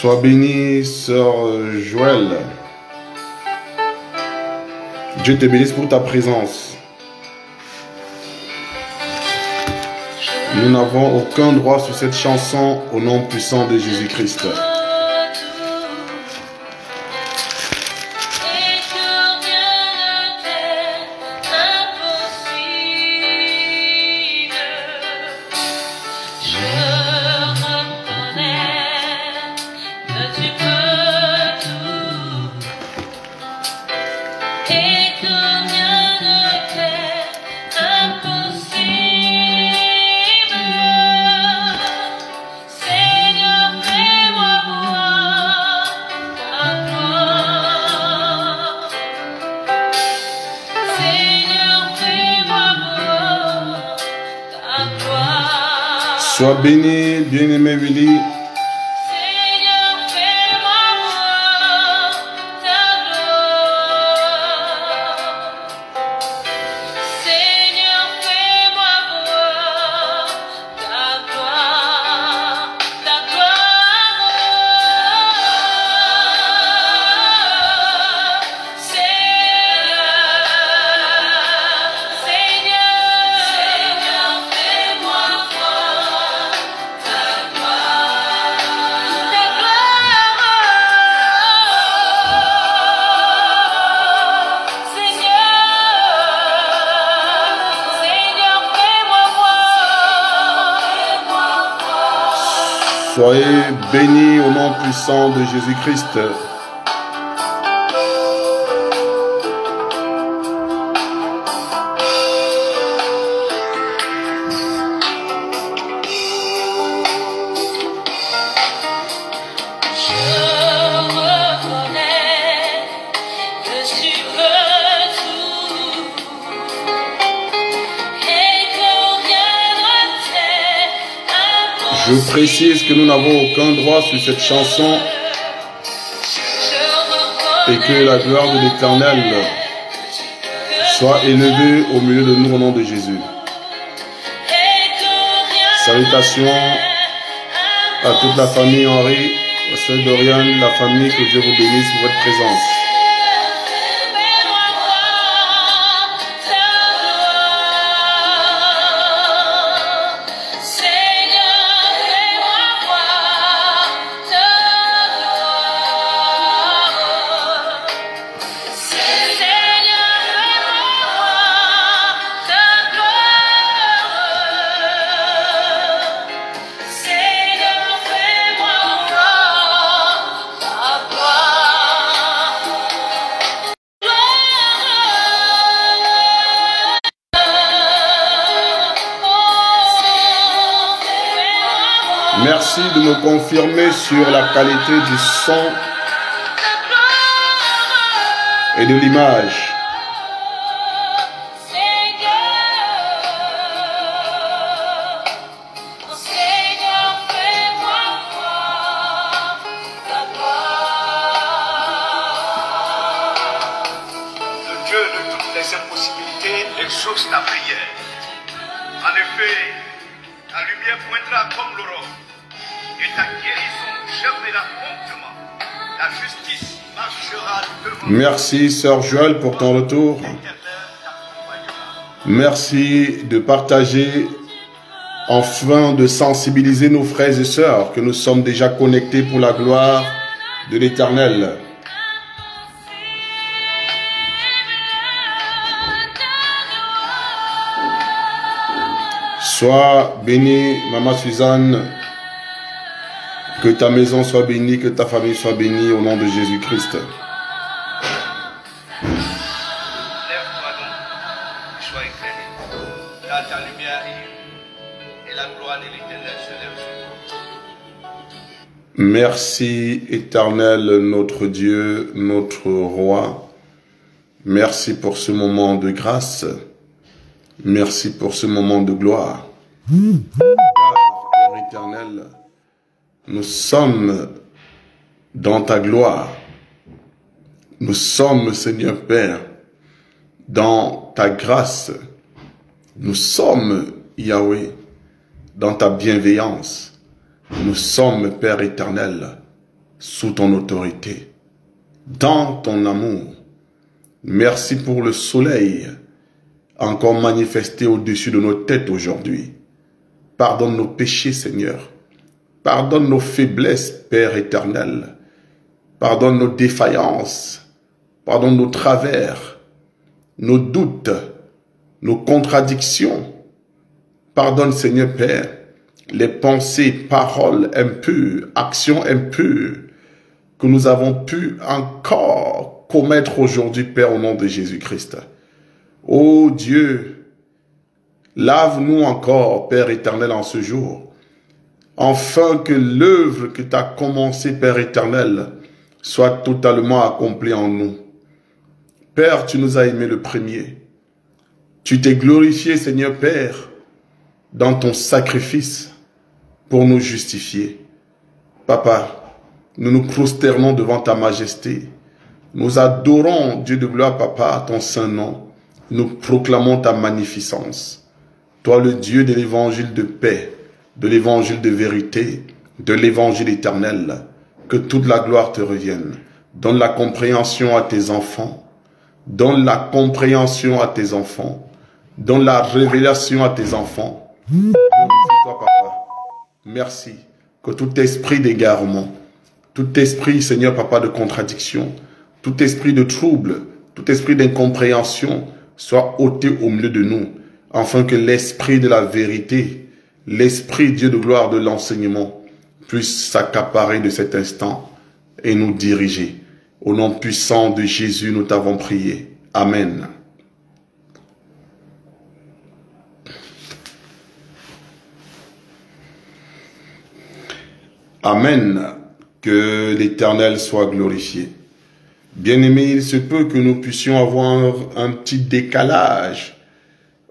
Sois bénie, sœur Joël. Dieu te bénisse pour ta présence. Nous n'avons aucun droit sur cette chanson au nom puissant de Jésus-Christ. Sois béni, bien-aimé Willy. Soyez bénis au nom puissant de Jésus-Christ. Je précise que nous n'avons aucun droit sur cette chanson et que la gloire de l'Éternel soit élevée au milieu de nous au nom de Jésus. Salutations à toute la famille Henri, la sœur Dorian, la famille, que Dieu vous bénisse pour votre présence. Merci de me confirmer sur la qualité du son et de l'image. Le Dieu de toutes les impossibilités exauce ta prière. En effet, ta lumière poindra comme l'aurore. Et ta guérison germera promptement. La justice marchera devant. Merci, sœur Joël, pour ton retour. Merci de partager, enfin de sensibiliser nos frères et sœurs que nous sommes déjà connectés pour la gloire de l'Éternel. Sois bénie, Maman Suzanne. Que ta maison soit bénie, que ta famille soit bénie au nom de Jésus-Christ. Lève-toi donc, sois éclairé. Là, ta lumière arrive et la gloire de l'Éternel se lève sur toi. Merci, Éternel, notre Dieu, notre Roi. Merci pour ce moment de grâce. Merci pour ce moment de gloire. Père éternel, nous sommes dans ta gloire. Nous sommes, Seigneur Père, dans ta grâce. Nous sommes, Yahweh, dans ta bienveillance. Nous sommes, Père éternel, sous ton autorité, dans ton amour. Merci pour le soleil encore manifesté au-dessus de nos têtes aujourd'hui. Pardonne nos péchés, Seigneur. Pardonne nos faiblesses, Père éternel. Pardonne nos défaillances. Pardonne nos travers, nos doutes, nos contradictions. Pardonne, Seigneur Père, les pensées, paroles impures, actions impures que nous avons pu encore commettre aujourd'hui, Père, au nom de Jésus-Christ. Ô Dieu, lave-nous encore, Père éternel, en ce jour, afin que l'œuvre que tu as commencée, Père éternel, soit totalement accomplie en nous. Père, tu nous as aimés le premier. Tu t'es glorifié, Seigneur Père, dans ton sacrifice pour nous justifier. Papa, nous nous prosternons devant ta majesté. Nous adorons, Dieu de gloire, Papa, ton saint nom. Nous proclamons ta magnificence. Toi, le Dieu de l'évangile de paix, de l'évangile de vérité, de l'évangile éternel, que toute la gloire te revienne. Donne la compréhension à tes enfants. Donne la compréhension à tes enfants. Donne la révélation à tes enfants. Glorifie-toi, Papa. Merci. Que tout esprit d'égarement, tout esprit, Seigneur, Papa, de contradiction, tout esprit de trouble, tout esprit d'incompréhension soit ôté au milieu de nous, afin que l'esprit de la vérité, l'esprit, Dieu de gloire, de l'enseignement, puisse s'accaparer de cet instant et nous diriger. Au nom puissant de Jésus, nous t'avons prié. Amen. Amen. Que l'Éternel soit glorifié. Bien-aimés, il se peut que nous puissions avoir un petit décalage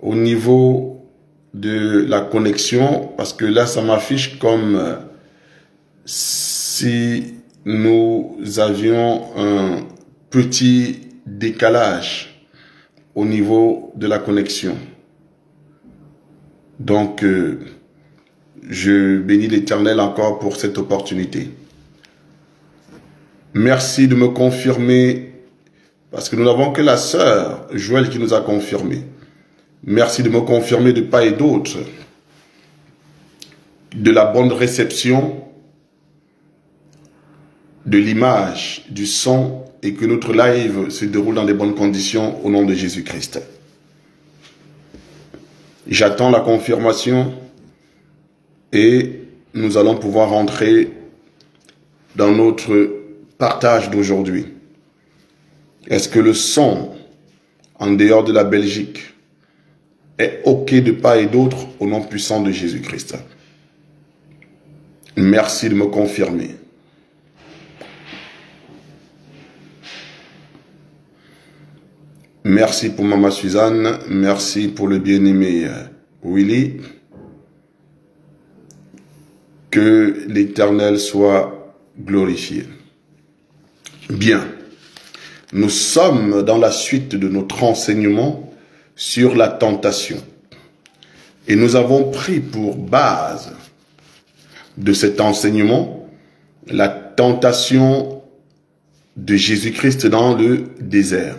au niveau de la connexion, parce que là, ça m'affiche comme si nous avions un petit décalage au niveau de la connexion. Donc, je bénis l'Éternel encore pour cette opportunité. Merci de me confirmer, parce que nous n'avons que la sœur Joël qui nous a confirmé. Merci de me confirmer de part et d'autre de la bonne réception de l'image, du son, et que notre live se déroule dans de bonnes conditions au nom de Jésus-Christ. J'attends la confirmation et nous allons pouvoir rentrer dans notre partage d'aujourd'hui. Est-ce que le son en dehors de la Belgique est OK de part et d'autre au nom puissant de Jésus-Christ? Merci de me confirmer. Merci pour Maman Suzanne. Merci pour le bien-aimé Willy. Que l'Éternel soit glorifié. Bien. Nous sommes dans la suite de notre enseignement sur la tentation. Et nous avons pris pour base de cet enseignement la tentation de Jésus-Christ dans le désert.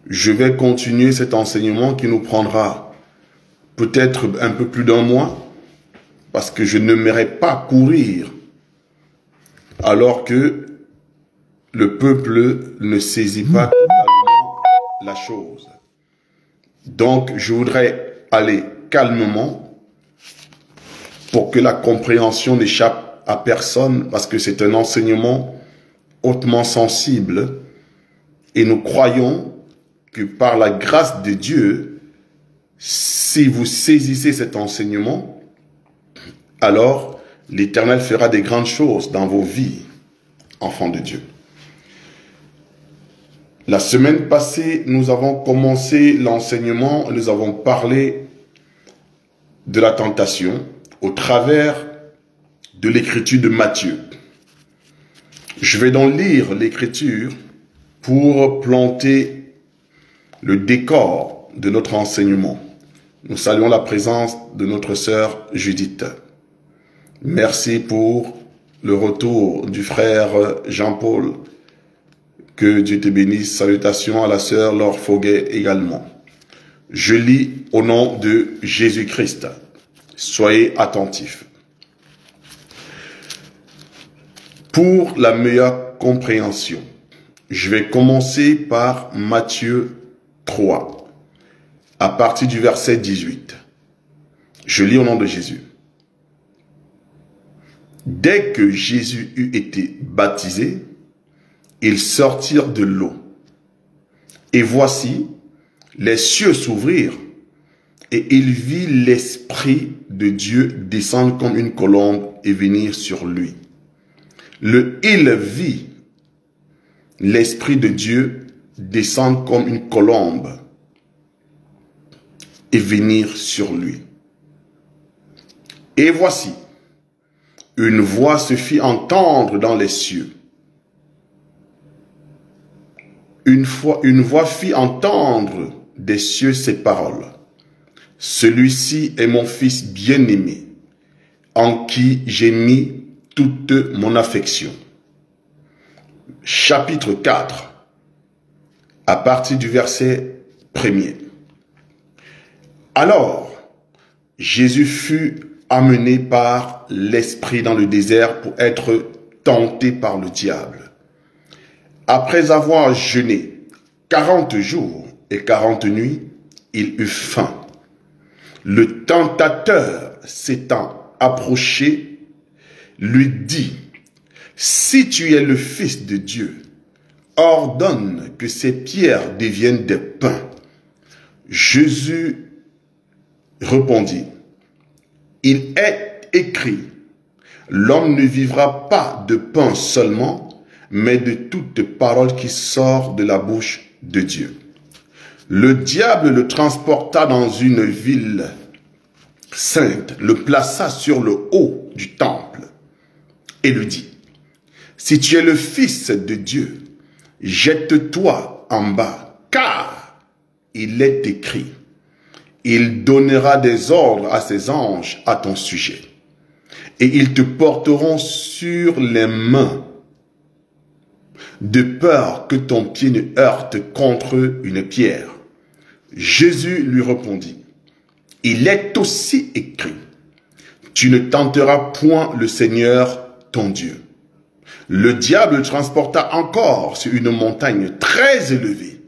Je vais continuer cet enseignement qui nous prendra peut-être un peu plus d'un mois, parce que je n'aimerais pas courir alors que le peuple ne saisit pas totalement la chose. Donc, je voudrais aller calmement pour que la compréhension n'échappe à personne, parce que c'est un enseignement hautement sensible et nous croyons que par la grâce de Dieu, si vous saisissez cet enseignement, alors l'Éternel fera des grandes choses dans vos vies, enfants de Dieu. La semaine passée, nous avons commencé l'enseignement, nous avons parlé de la tentation au travers de l'écriture de Matthieu. Je vais donc lire l'écriture pour planter le décor de notre enseignement. Nous saluons la présence de notre sœur Judith. Merci pour le retour du frère Jean-Paul. Que Dieu te bénisse. Salutations à la sœur Laure Foguet également. Je lis au nom de Jésus-Christ. Soyez attentifs. Pour la meilleure compréhension, je vais commencer par Matthieu 3, à partir du verset 18. Je lis au nom de Jésus. Dès que Jésus eut été baptisé, ils sortirent de l'eau. Et voici, les cieux s'ouvrirent, et il vit l'Esprit de Dieu descendre comme une colombe et venir sur lui. Il vit l'Esprit de Dieu descendre comme une colombe et venir sur lui. Et voici, une voix se fit entendre dans les cieux. Une voix fit entendre des cieux ces paroles. Celui-ci est mon fils bien-aimé, en qui j'ai mis toute mon affection. Chapitre 4, à partir du verset 1er. Alors, Jésus fut amené par l'Esprit dans le désert pour être tenté par le diable. Après avoir jeûné 40 jours et 40 nuits, il eut faim. Le tentateur s'étant approché, lui dit, « Si tu es le Fils de Dieu, ordonne que ces pierres deviennent des pains. » Jésus répondit, « Il est écrit, l'homme ne vivra pas de pain seulement, mais de toute parole qui sort de la bouche de Dieu. » Le diable le transporta dans une ville sainte, le plaça sur le haut du temple et lui dit, « Si tu es le Fils de Dieu, jette-toi en bas, car il est écrit, il donnera des ordres à ses anges à ton sujet, et ils te porteront sur les mains, de peur que ton pied ne heurte contre une pierre. » Jésus lui répondit, « Il est aussi écrit, tu ne tenteras point le Seigneur ton Dieu. » Le diable le transporta encore sur une montagne très élevée,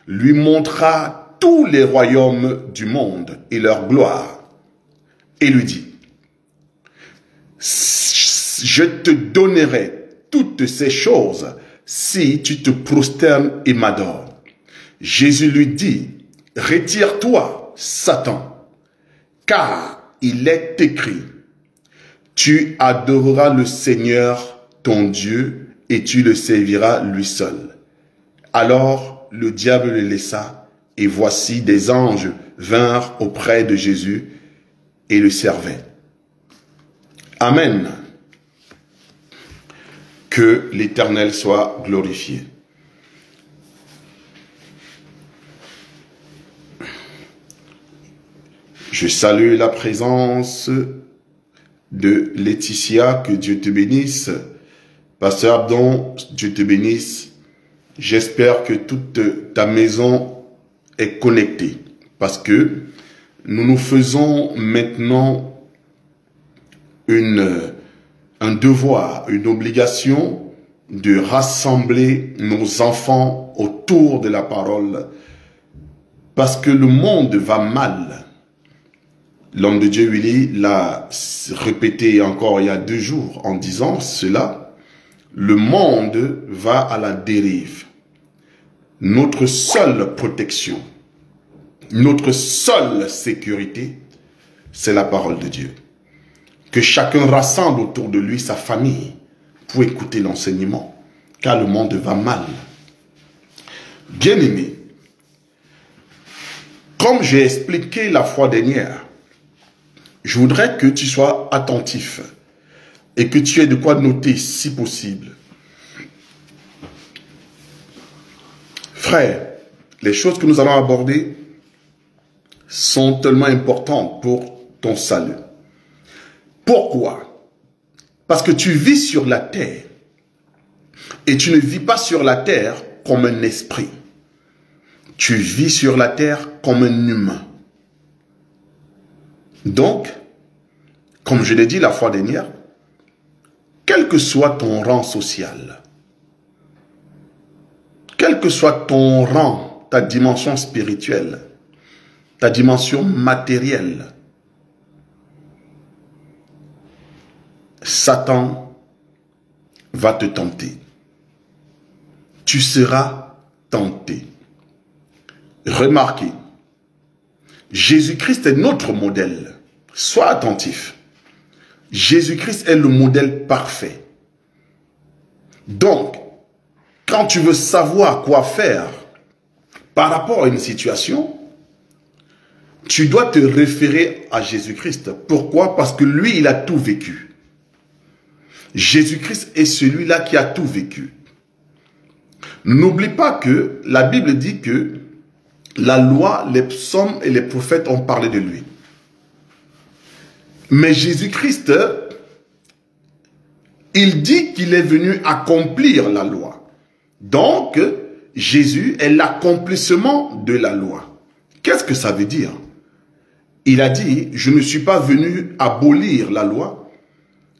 lui montra tous les royaumes du monde et leur gloire, et lui dit, « Je te donnerai toutes ces choses si tu te prosternes et m'adores. » Jésus lui dit, « Retire-toi, Satan, car il est écrit, tu adoreras le Seigneur ton Dieu et tu le serviras lui seul. » Alors le diable le laissa, et voici des anges vinrent auprès de Jésus et le servaient. Amen. Que l'Éternel soit glorifié. Je salue la présence de Laetitia, que Dieu te bénisse. Pasteur Abdon, Dieu te bénisse. J'espère que toute ta maison est connectée, parce que nous nous faisons maintenant un devoir, une obligation de rassembler nos enfants autour de la parole, parce que le monde va mal. L'homme de Dieu, Willy, l'a répété encore il y a 2 jours en disant cela. Le monde va à la dérive. Notre seule protection, notre seule sécurité, c'est la parole de Dieu. Que chacun rassemble autour de lui sa famille pour écouter l'enseignement, car le monde va mal. Bien-aimé, comme j'ai expliqué la fois dernière, je voudrais que tu sois attentif et que tu aies de quoi noter si possible. Frère, les choses que nous allons aborder sont tellement importantes pour ton salut. Pourquoi? Parce que tu vis sur la terre. Et tu ne vis pas sur la terre comme un esprit. Tu vis sur la terre comme un humain. Donc, comme je l'ai dit la fois dernière, quel que soit ton rang social, quel que soit ton rang, ta dimension spirituelle, ta dimension matérielle, Satan va te tenter. Tu seras tenté. Remarquez, Jésus-Christ est notre modèle. Sois attentif. Jésus-Christ est le modèle parfait. Donc, quand tu veux savoir quoi faire par rapport à une situation, tu dois te référer à Jésus-Christ. Pourquoi? Parce que lui, il a tout vécu. Jésus-Christ est celui-là qui a tout vécu. N'oublie pas que la Bible dit que la loi, les psaumes et les prophètes ont parlé de lui. Mais Jésus-Christ, il dit qu'il est venu accomplir la loi. Donc, Jésus est l'accomplissement de la loi. Qu'est-ce que ça veut dire? Il a dit, je ne suis pas venu abolir la loi,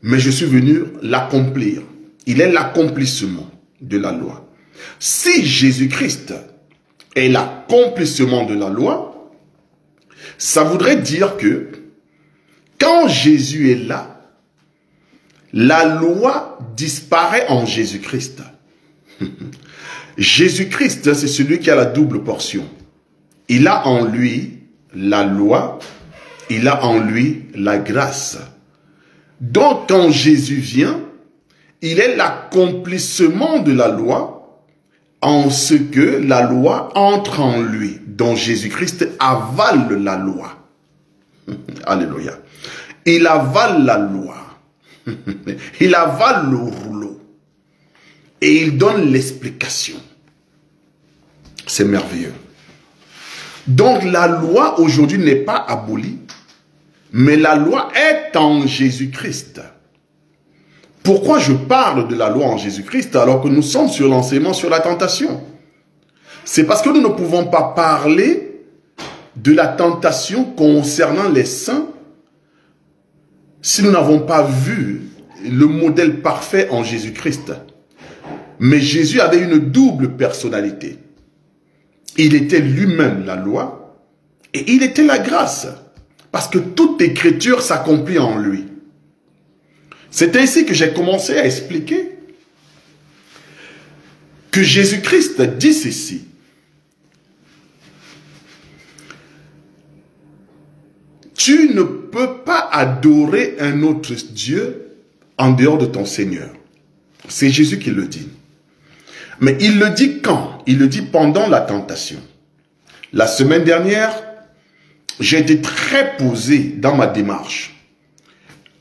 mais je suis venu l'accomplir. Il est l'accomplissement de la loi. Si Jésus-Christ est l'accomplissement de la loi, ça voudrait dire que quand Jésus est là, la loi disparaît en Jésus-Christ. Jésus-Christ, c'est celui qui a la double portion. Il a en lui la loi, il a en lui la grâce. Donc, quand Jésus vient, il est l'accomplissement de la loi en ce que la loi entre en lui. Donc, Jésus-Christ avale la loi. Alléluia. Il avale la loi. Il avale le rouleau. Et il donne l'explication. C'est merveilleux. Donc la loi aujourd'hui n'est pas abolie, mais la loi est en Jésus-Christ. Pourquoi je parle de la loi en Jésus-Christ alors que nous sommes sur l'enseignement sur la tentation? C'est parce que nous ne pouvons pas parler de la tentation concernant les saints si nous n'avons pas vu le modèle parfait en Jésus-Christ. Mais Jésus avait une double personnalité. Il était lui-même la loi et il était la grâce. Parce que toute écriture s'accomplit en lui. C'est ainsi que j'ai commencé à expliquer que Jésus-Christ dit ceci. Tu ne peux pas adorer un autre Dieu en dehors de ton Seigneur. C'est Jésus qui le dit. Mais il le dit quand? Il le dit pendant la tentation. La semaine dernière, j'ai été très posé dans ma démarche.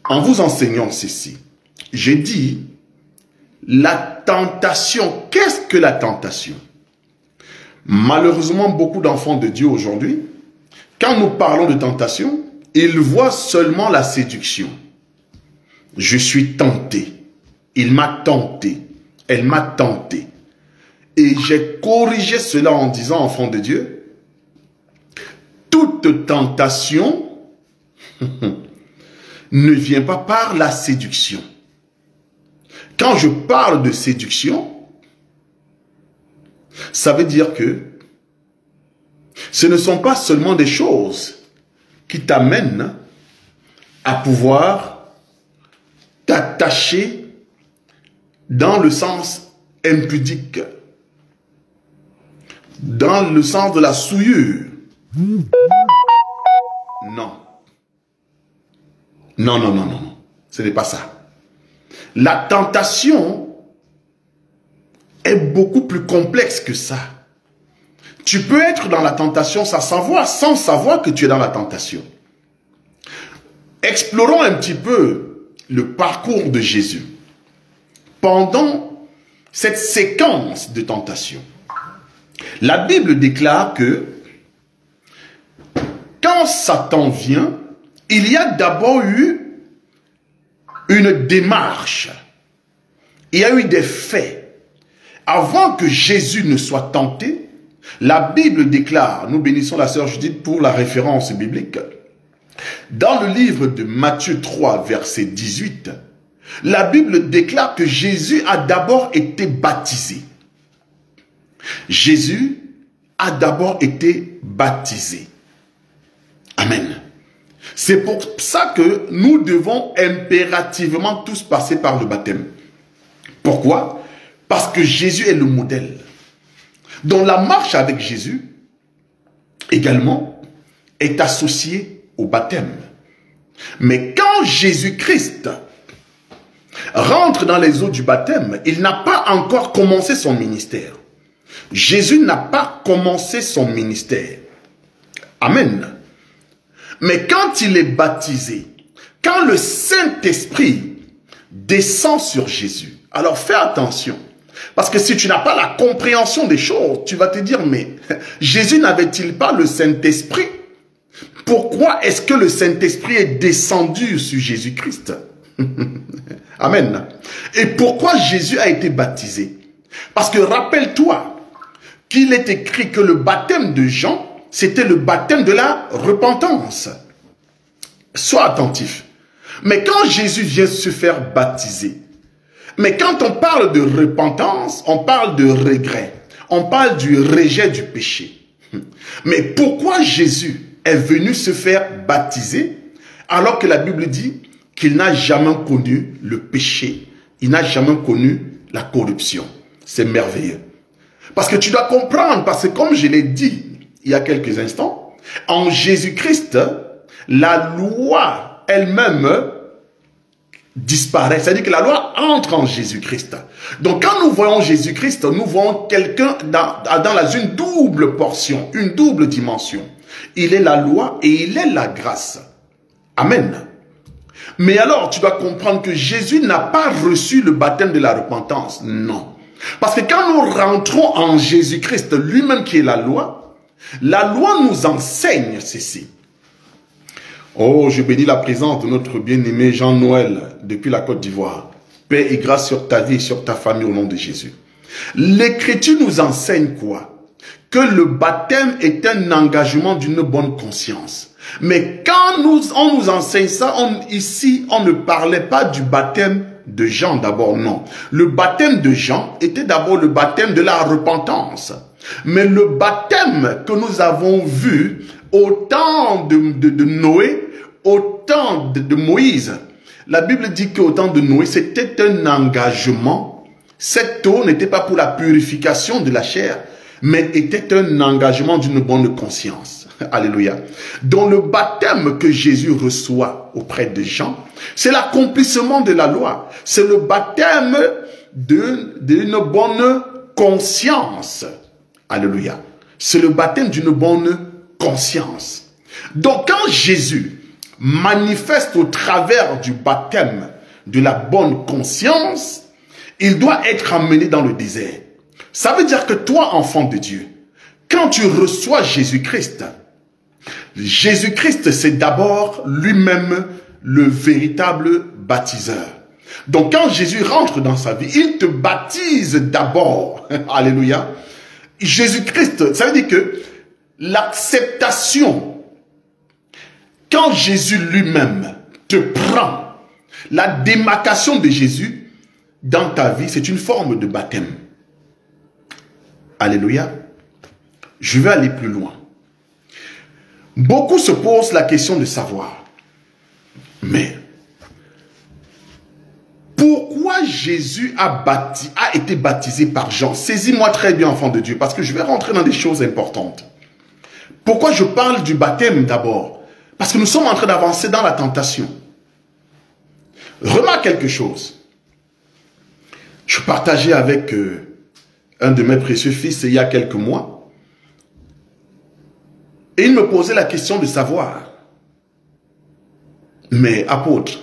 En vous enseignant ceci, j'ai dit, la tentation, qu'est-ce que la tentation? Malheureusement, beaucoup d'enfants de Dieu aujourd'hui, quand nous parlons de tentation, ils voient seulement la séduction. Je suis tenté. Il m'a tenté. Elle m'a tenté. Et j'ai corrigé cela en disant, enfant de Dieu, toute tentation ne vient pas par la séduction. Quand je parle de séduction, ça veut dire que ce ne sont pas seulement des choses qui t'amènent à pouvoir t'attacher dans le sens impudique, dans le sens de la souillure. Non. Non, non, non, non, non. Ce n'est pas ça. La tentation est beaucoup plus complexe que ça. Tu peux être dans la tentation sans savoir que tu es dans la tentation. Explorons un petit peu le parcours de Jésus pendant cette séquence de tentation. La Bible déclare que quand Satan vient, il y a d'abord eu une démarche. Il y a eu des faits. Avant que Jésus ne soit tenté, la Bible déclare, nous bénissons la sœur Judith pour la référence biblique, dans le livre de Matthieu 3, verset 18, la Bible déclare que Jésus a d'abord été baptisé. Jésus a d'abord été baptisé. Amen. C'est pour ça que nous devons impérativement tous passer par le baptême. Pourquoi? Parce que Jésus est le modèle. Donc la marche avec Jésus, également, est associée au baptême. Mais quand Jésus-Christ rentre dans les eaux du baptême, il n'a pas encore commencé son ministère. Jésus n'a pas commencé son ministère. Amen. Mais quand il est baptisé, quand le Saint-Esprit descend sur Jésus, alors fais attention. Parce que si tu n'as pas la compréhension des choses, tu vas te dire, mais Jésus n'avait-il pas le Saint-Esprit? Pourquoi est-ce que le Saint-Esprit est descendu sur Jésus-Christ? Amen. Et pourquoi Jésus a été baptisé? Parce que rappelle-toi qu'il est écrit que le baptême de Jean, c'était le baptême de la repentance. Sois attentif. Mais quand Jésus vient se faire baptiser, mais quand on parle de repentance, on parle de regret. On parle du rejet du péché. Mais pourquoi Jésus est venu se faire baptiser alors que la Bible dit qu'il n'a jamais connu le péché, il n'a jamais connu la corruption? C'est merveilleux. Parce que tu dois comprendre, parce que comme je l'ai dit il y a quelques instants, en Jésus-Christ, la loi elle-même disparaît. C'est-à-dire que la loi entre en Jésus-Christ. Donc quand nous voyons Jésus-Christ, nous voyons quelqu'un dans une double portion, une double dimension. Il est la loi et il est la grâce. Amen. Mais alors, tu dois comprendre que Jésus n'a pas reçu le baptême de la repentance. Non. Parce que quand nous rentrons en Jésus-Christ, lui-même qui est la loi nous enseigne ceci. Oh, je bénis la présence de notre bien-aimé Jean-Noël depuis la Côte d'Ivoire. Paix et grâce sur ta vie et sur ta famille au nom de Jésus. L'Écriture nous enseigne quoi? Que le baptême est un engagement d'une bonne conscience. Mais quand on nous enseigne ça, ici, on ne parlait pas du baptême de Jean d'abord, non. Le baptême de Jean était d'abord le baptême de la repentance. Mais le baptême que nous avons vu au temps de Noé, au temps de Moïse, la Bible dit qu'au temps de Noé, c'était un engagement. Cette eau n'était pas pour la purification de la chair, mais était un engagement d'une bonne conscience. Alléluia. Donc le baptême que Jésus reçoit auprès de Jean, c'est l'accomplissement de la loi. C'est le baptême d'une bonne conscience. Alléluia. C'est le baptême d'une bonne conscience. Donc quand Jésus manifeste au travers du baptême de la bonne conscience, il doit être amené dans le désert. Ça veut dire que toi, enfant de Dieu, quand tu reçois Jésus-Christ, Jésus-Christ, c'est d'abord lui-même le véritable baptiseur. Donc quand Jésus rentre dans sa vie, il te baptise d'abord. Alléluia. Jésus-Christ, ça veut dire que l'acceptation, quand Jésus lui-même te prend, la démarcation de Jésus dans ta vie, c'est une forme de baptême. Alléluia. Je vais aller plus loin. Beaucoup se posent la question de savoir, mais pourquoi Jésus a été baptisé par Jean? Saisis-moi très bien, enfant de Dieu, parce que je vais rentrer dans des choses importantes. Pourquoi je parle du baptême d'abord? Parce que nous sommes en train d'avancer dans la tentation. Remarque quelque chose. Je partageais avec un de mes précieux fils il y a quelques mois. Et il me posait la question de savoir. Mais apôtre,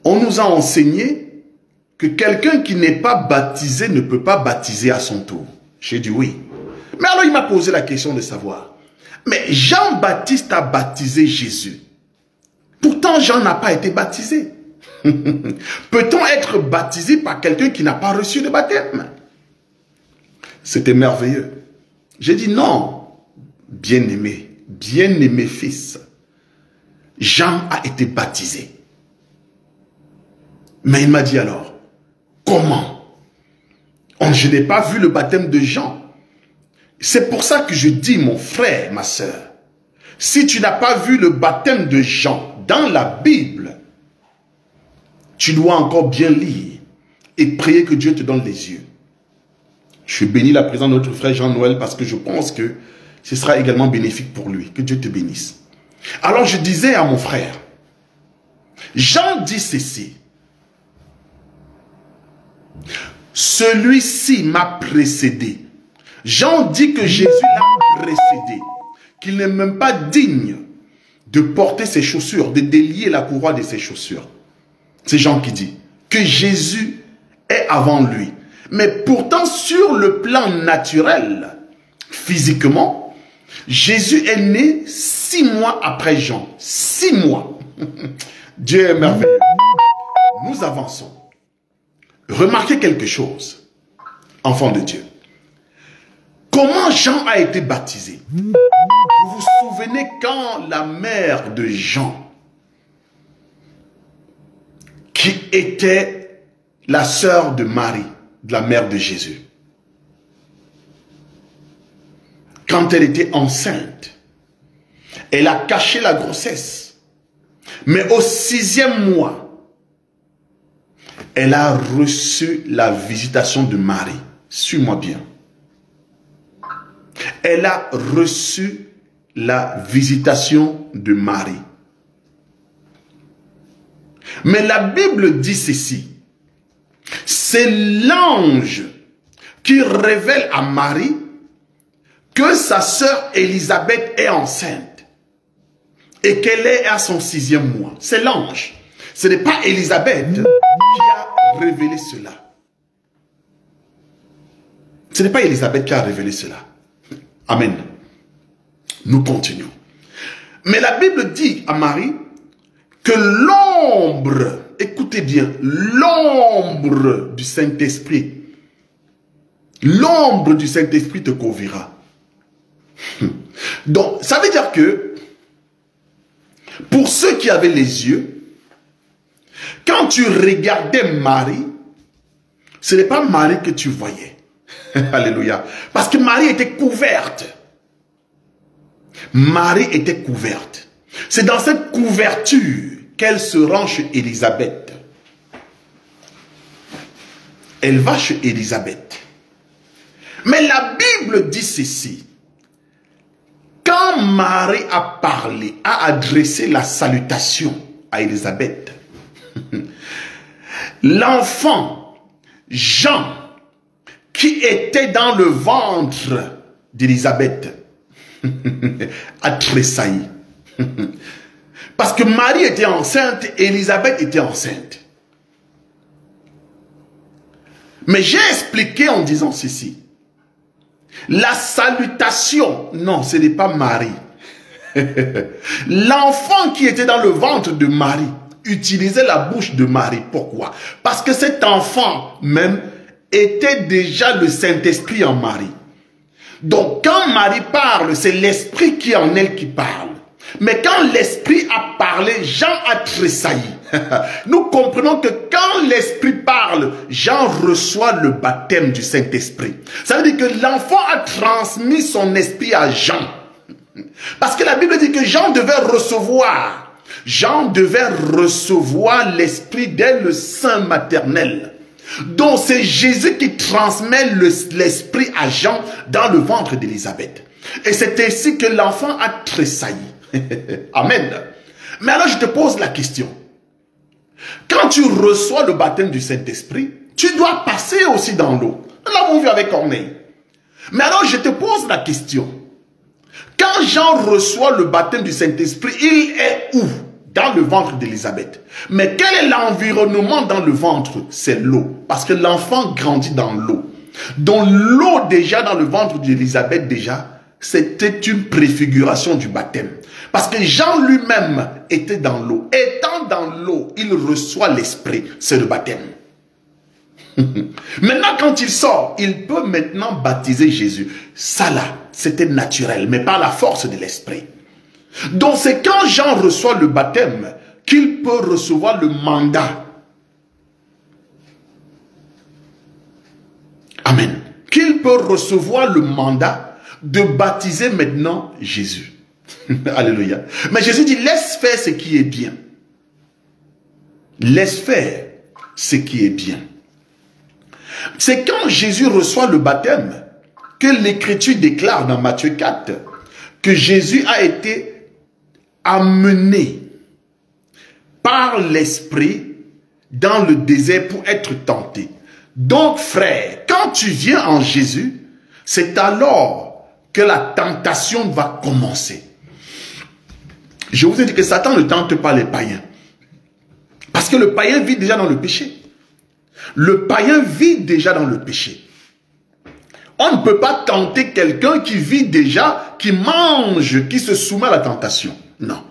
on nous a enseigné que quelqu'un qui n'est pas baptisé ne peut pas baptiser à son tour. J'ai dit oui. Mais alors il m'a posé la question de savoir. Mais Jean-Baptiste a baptisé Jésus. Pourtant Jean n'a pas été baptisé. Peut-on être baptisé par quelqu'un qui n'a pas reçu le baptême? C'était merveilleux. J'ai dit non, bien-aimé fils. Jean a été baptisé. Mais il m'a dit alors, comment? Je n'ai pas vu le baptême de Jean. C'est pour ça que je dis, mon frère, ma sœur, si tu n'as pas vu le baptême de Jean dans la Bible, tu dois encore bien lire et prier que Dieu te donne les yeux. Je bénis la présence de notre frère Jean-Noël parce que je pense que ce sera également bénéfique pour lui. Que Dieu te bénisse. Alors je disais à mon frère, Jean dit ceci. Celui-ci m'a précédé. Jean dit que Jésus l'a précédé. Qu'il n'est même pas digne de porter ses chaussures, de délier la courroie de ses chaussures. C'est Jean qui dit que Jésus est avant lui. Mais pourtant, sur le plan naturel, physiquement, Jésus est né 6 mois après Jean. 6 mois. Dieu est merveilleux. Nous avançons. Remarquez quelque chose, enfant de Dieu. Comment Jean a été baptisé? Vous vous souvenez quand la mère de Jean, qui était la sœur de Marie, de la mère de Jésus, quand elle était enceinte, elle a caché la grossesse. Mais au 6e mois, elle a reçu la visitation de Marie. Suis-moi bien. Elle a reçu la visitation de Marie. Mais la Bible dit ceci. C'est l'ange qui révèle à Marie que sa sœur Élisabeth est enceinte et qu'elle est à son 6e mois. C'est l'ange. Ce n'est pas Élisabeth qui a révélé cela. Ce n'est pas Élisabeth qui a révélé cela. Amen. Nous continuons. Mais la Bible dit à Marie que l'ombre, écoutez bien, l'ombre du Saint-Esprit, l'ombre du Saint-Esprit te couvrira. Donc, ça veut dire que, pour ceux qui avaient les yeux, quand tu regardais Marie, ce n'est pas Marie que tu voyais. Alléluia. Parce que Marie était couverte. Marie était couverte. C'est dans cette couverture qu'elle se rend chez Élisabeth. Elle va chez Élisabeth. Mais la Bible dit ceci. Quand Marie a parlé, a adressé la salutation à Élisabeth, l'enfant Jean, qui était dans le ventre d'Élisabeth, a tressailli. Parce que Marie était enceinte et Élisabeth était enceinte. Mais j'ai expliqué en disant ceci. La salutation, non, ce n'est pas Marie. L'enfant qui était dans le ventre de Marie utilisait la bouche de Marie. Pourquoi? Parce que cet enfant même était déjà le Saint-Esprit en Marie. Donc quand Marie parle, c'est l'Esprit qui est en elle qui parle. Mais quand l'Esprit a parlé, Jean a tressailli. Nous comprenons que quand l'Esprit parle, Jean reçoit le baptême du Saint-Esprit. Ça veut dire que l'enfant a transmis son esprit à Jean. Parce que la Bible dit que Jean devait recevoir l'Esprit dès le sein maternel. Donc c'est Jésus qui transmet l'Esprit à Jean dans le ventre d'Élisabeth. Et c'est ainsi que l'enfant a tressailli. Amen. Mais alors je te pose la question. Quand tu reçois le baptême du Saint-Esprit, tu dois passer aussi dans l'eau. Nous l'avons vu avec Corneille. Mais alors je te pose la question. Quand Jean reçoit le baptême du Saint-Esprit, il est où? Dans le ventre d'Élisabeth. Mais quel est l'environnement dans le ventre? C'est l'eau. Parce que l'enfant grandit dans l'eau. Donc l'eau déjà dans le ventre d'Élisabeth déjà c'était une préfiguration du baptême. Parce que Jean lui-même était dans l'eau. Étant dans l'eau, il reçoit l'esprit. C'est le baptême. Maintenant, quand il sort, il peut maintenant baptiser Jésus. Ça là, c'était naturel, mais par la force de l'esprit. Donc c'est quand Jean reçoit le baptême qu'il peut recevoir le mandat. Amen. Qu'il peut recevoir le mandat de baptiser maintenant Jésus. Alléluia. Mais Jésus dit, laisse faire ce qui est bien. Laisse faire ce qui est bien. C'est quand Jésus reçoit le baptême que l'Écriture déclare dans Matthieu 4 que Jésus a été amené par l'Esprit dans le désert pour être tenté. Donc frère, quand tu viens en Jésus, c'est alors que la tentation va commencer. Je vous ai dit que Satan ne tente pas les païens. Parce que le païen vit déjà dans le péché. Le païen vit déjà dans le péché. On ne peut pas tenter quelqu'un qui vit déjà, qui mange, qui se soumet à la tentation. Non.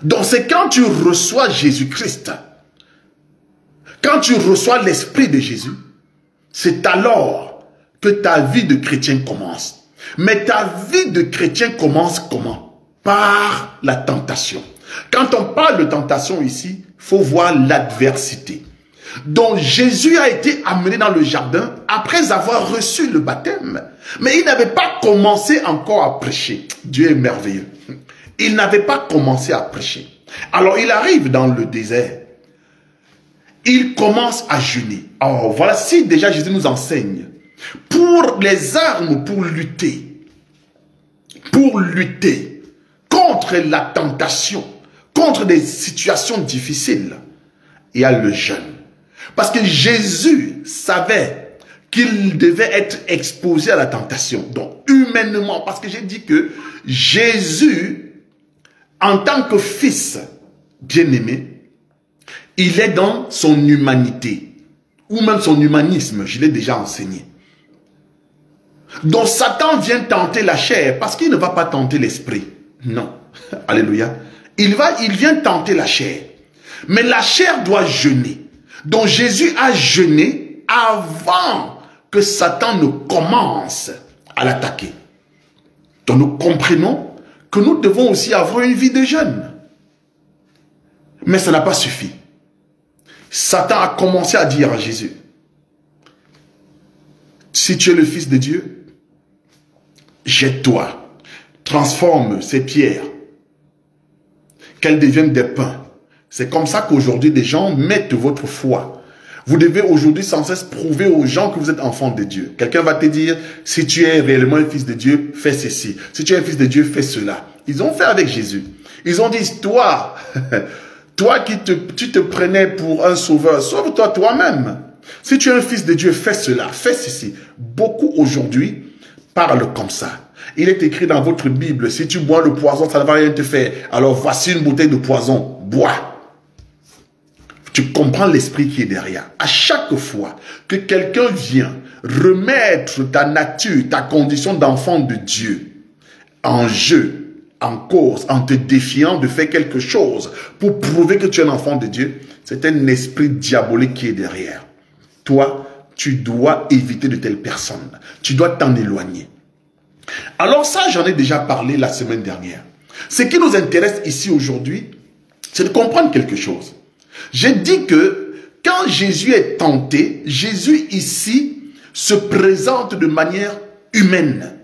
Donc c'est quand tu reçois Jésus-Christ, quand tu reçois l'Esprit de Jésus, c'est alors que ta vie de chrétien commence. Mais ta vie de chrétien commence comment? Par la tentation. Quand on parle de tentation ici, il faut voir l'adversité. Donc Jésus a été amené dans le jardin après avoir reçu le baptême. Mais il n'avait pas commencé encore à prêcher. Dieu est merveilleux. Il n'avait pas commencé à prêcher. Alors il arrive dans le désert. Il commence à jeûner. Alors voilà, si déjà Jésus nous enseigne pour les armes pour lutter contre la tentation, contre des situations difficiles, il y a le jeûne. Parce que Jésus savait qu'il devait être exposé à la tentation. Donc, humainement, parce que j'ai dit que Jésus, en tant que fils bien-aimé, il est dans son humanité, ou même son humanisme, je l'ai déjà enseigné. Donc, Satan vient tenter la chair, parce qu'il ne va pas tenter l'esprit. Non. Alléluia. Il vient tenter la chair. Mais la chair doit jeûner. Donc Jésus a jeûné avant que Satan ne commence à l'attaquer. Donc nous comprenons que nous devons aussi avoir une vie de jeûne. Mais ça n'a pas suffi. Satan a commencé à dire à Jésus, si tu es le Fils de Dieu, jette-toi, transforme ces pierres, qu'elles deviennent des pains. C'est comme ça qu'aujourd'hui, des gens mettent votre foi. Vous devez aujourd'hui sans cesse prouver aux gens que vous êtes enfant de Dieu. Quelqu'un va te dire, si tu es réellement un fils de Dieu, fais ceci. Si tu es un fils de Dieu, fais cela. Ils ont fait avec Jésus. Ils ont dit, toi, tu te prenais pour un sauveur, sauve-toi toi-même. Si tu es un fils de Dieu, fais cela, fais ceci. Beaucoup aujourd'hui parlent comme ça. Il est écrit dans votre Bible, si tu bois le poison, ça ne va rien te faire. Alors voici une bouteille de poison, bois. Tu comprends l'esprit qui est derrière. À chaque fois que quelqu'un vient remettre ta nature, ta condition d'enfant de Dieu en jeu, en cause, en te défiant de faire quelque chose pour prouver que tu es un enfant de Dieu, c'est un esprit diabolique qui est derrière. Toi, tu dois éviter de telles personnes. Tu dois t'en éloigner. Alors ça, j'en ai déjà parlé la semaine dernière. Ce qui nous intéresse ici aujourd'hui, c'est de comprendre quelque chose. J'ai dit que quand Jésus est tenté, Jésus ici se présente de manière humaine.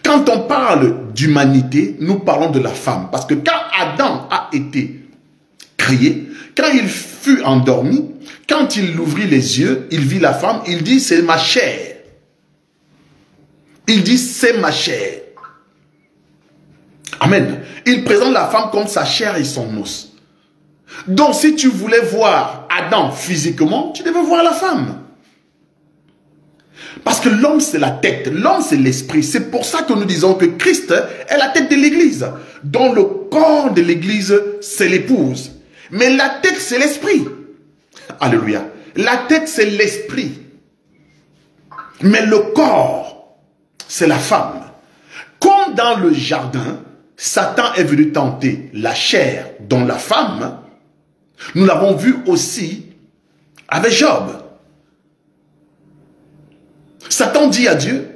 Quand on parle d'humanité, nous parlons de la femme. Parce que quand Adam a été créé, quand il fut endormi, quand il ouvrit les yeux, il vit la femme, il dit c'est ma chair. Il dit c'est ma chair. Amen. Il présente la femme comme sa chair et son os. Donc si tu voulais voir Adam physiquement, tu devais voir la femme. Parce que l'homme c'est la tête, l'homme c'est l'esprit. C'est pour ça que nous disons que Christ est la tête de l'église. Dont le corps de l'église c'est l'épouse. Mais la tête c'est l'esprit. Alléluia. La tête c'est l'esprit. Mais le corps c'est la femme. Comme dans le jardin, Satan est venu tenter la chair, dont la femme. Nous l'avons vu aussi avec Job. Satan dit à Dieu,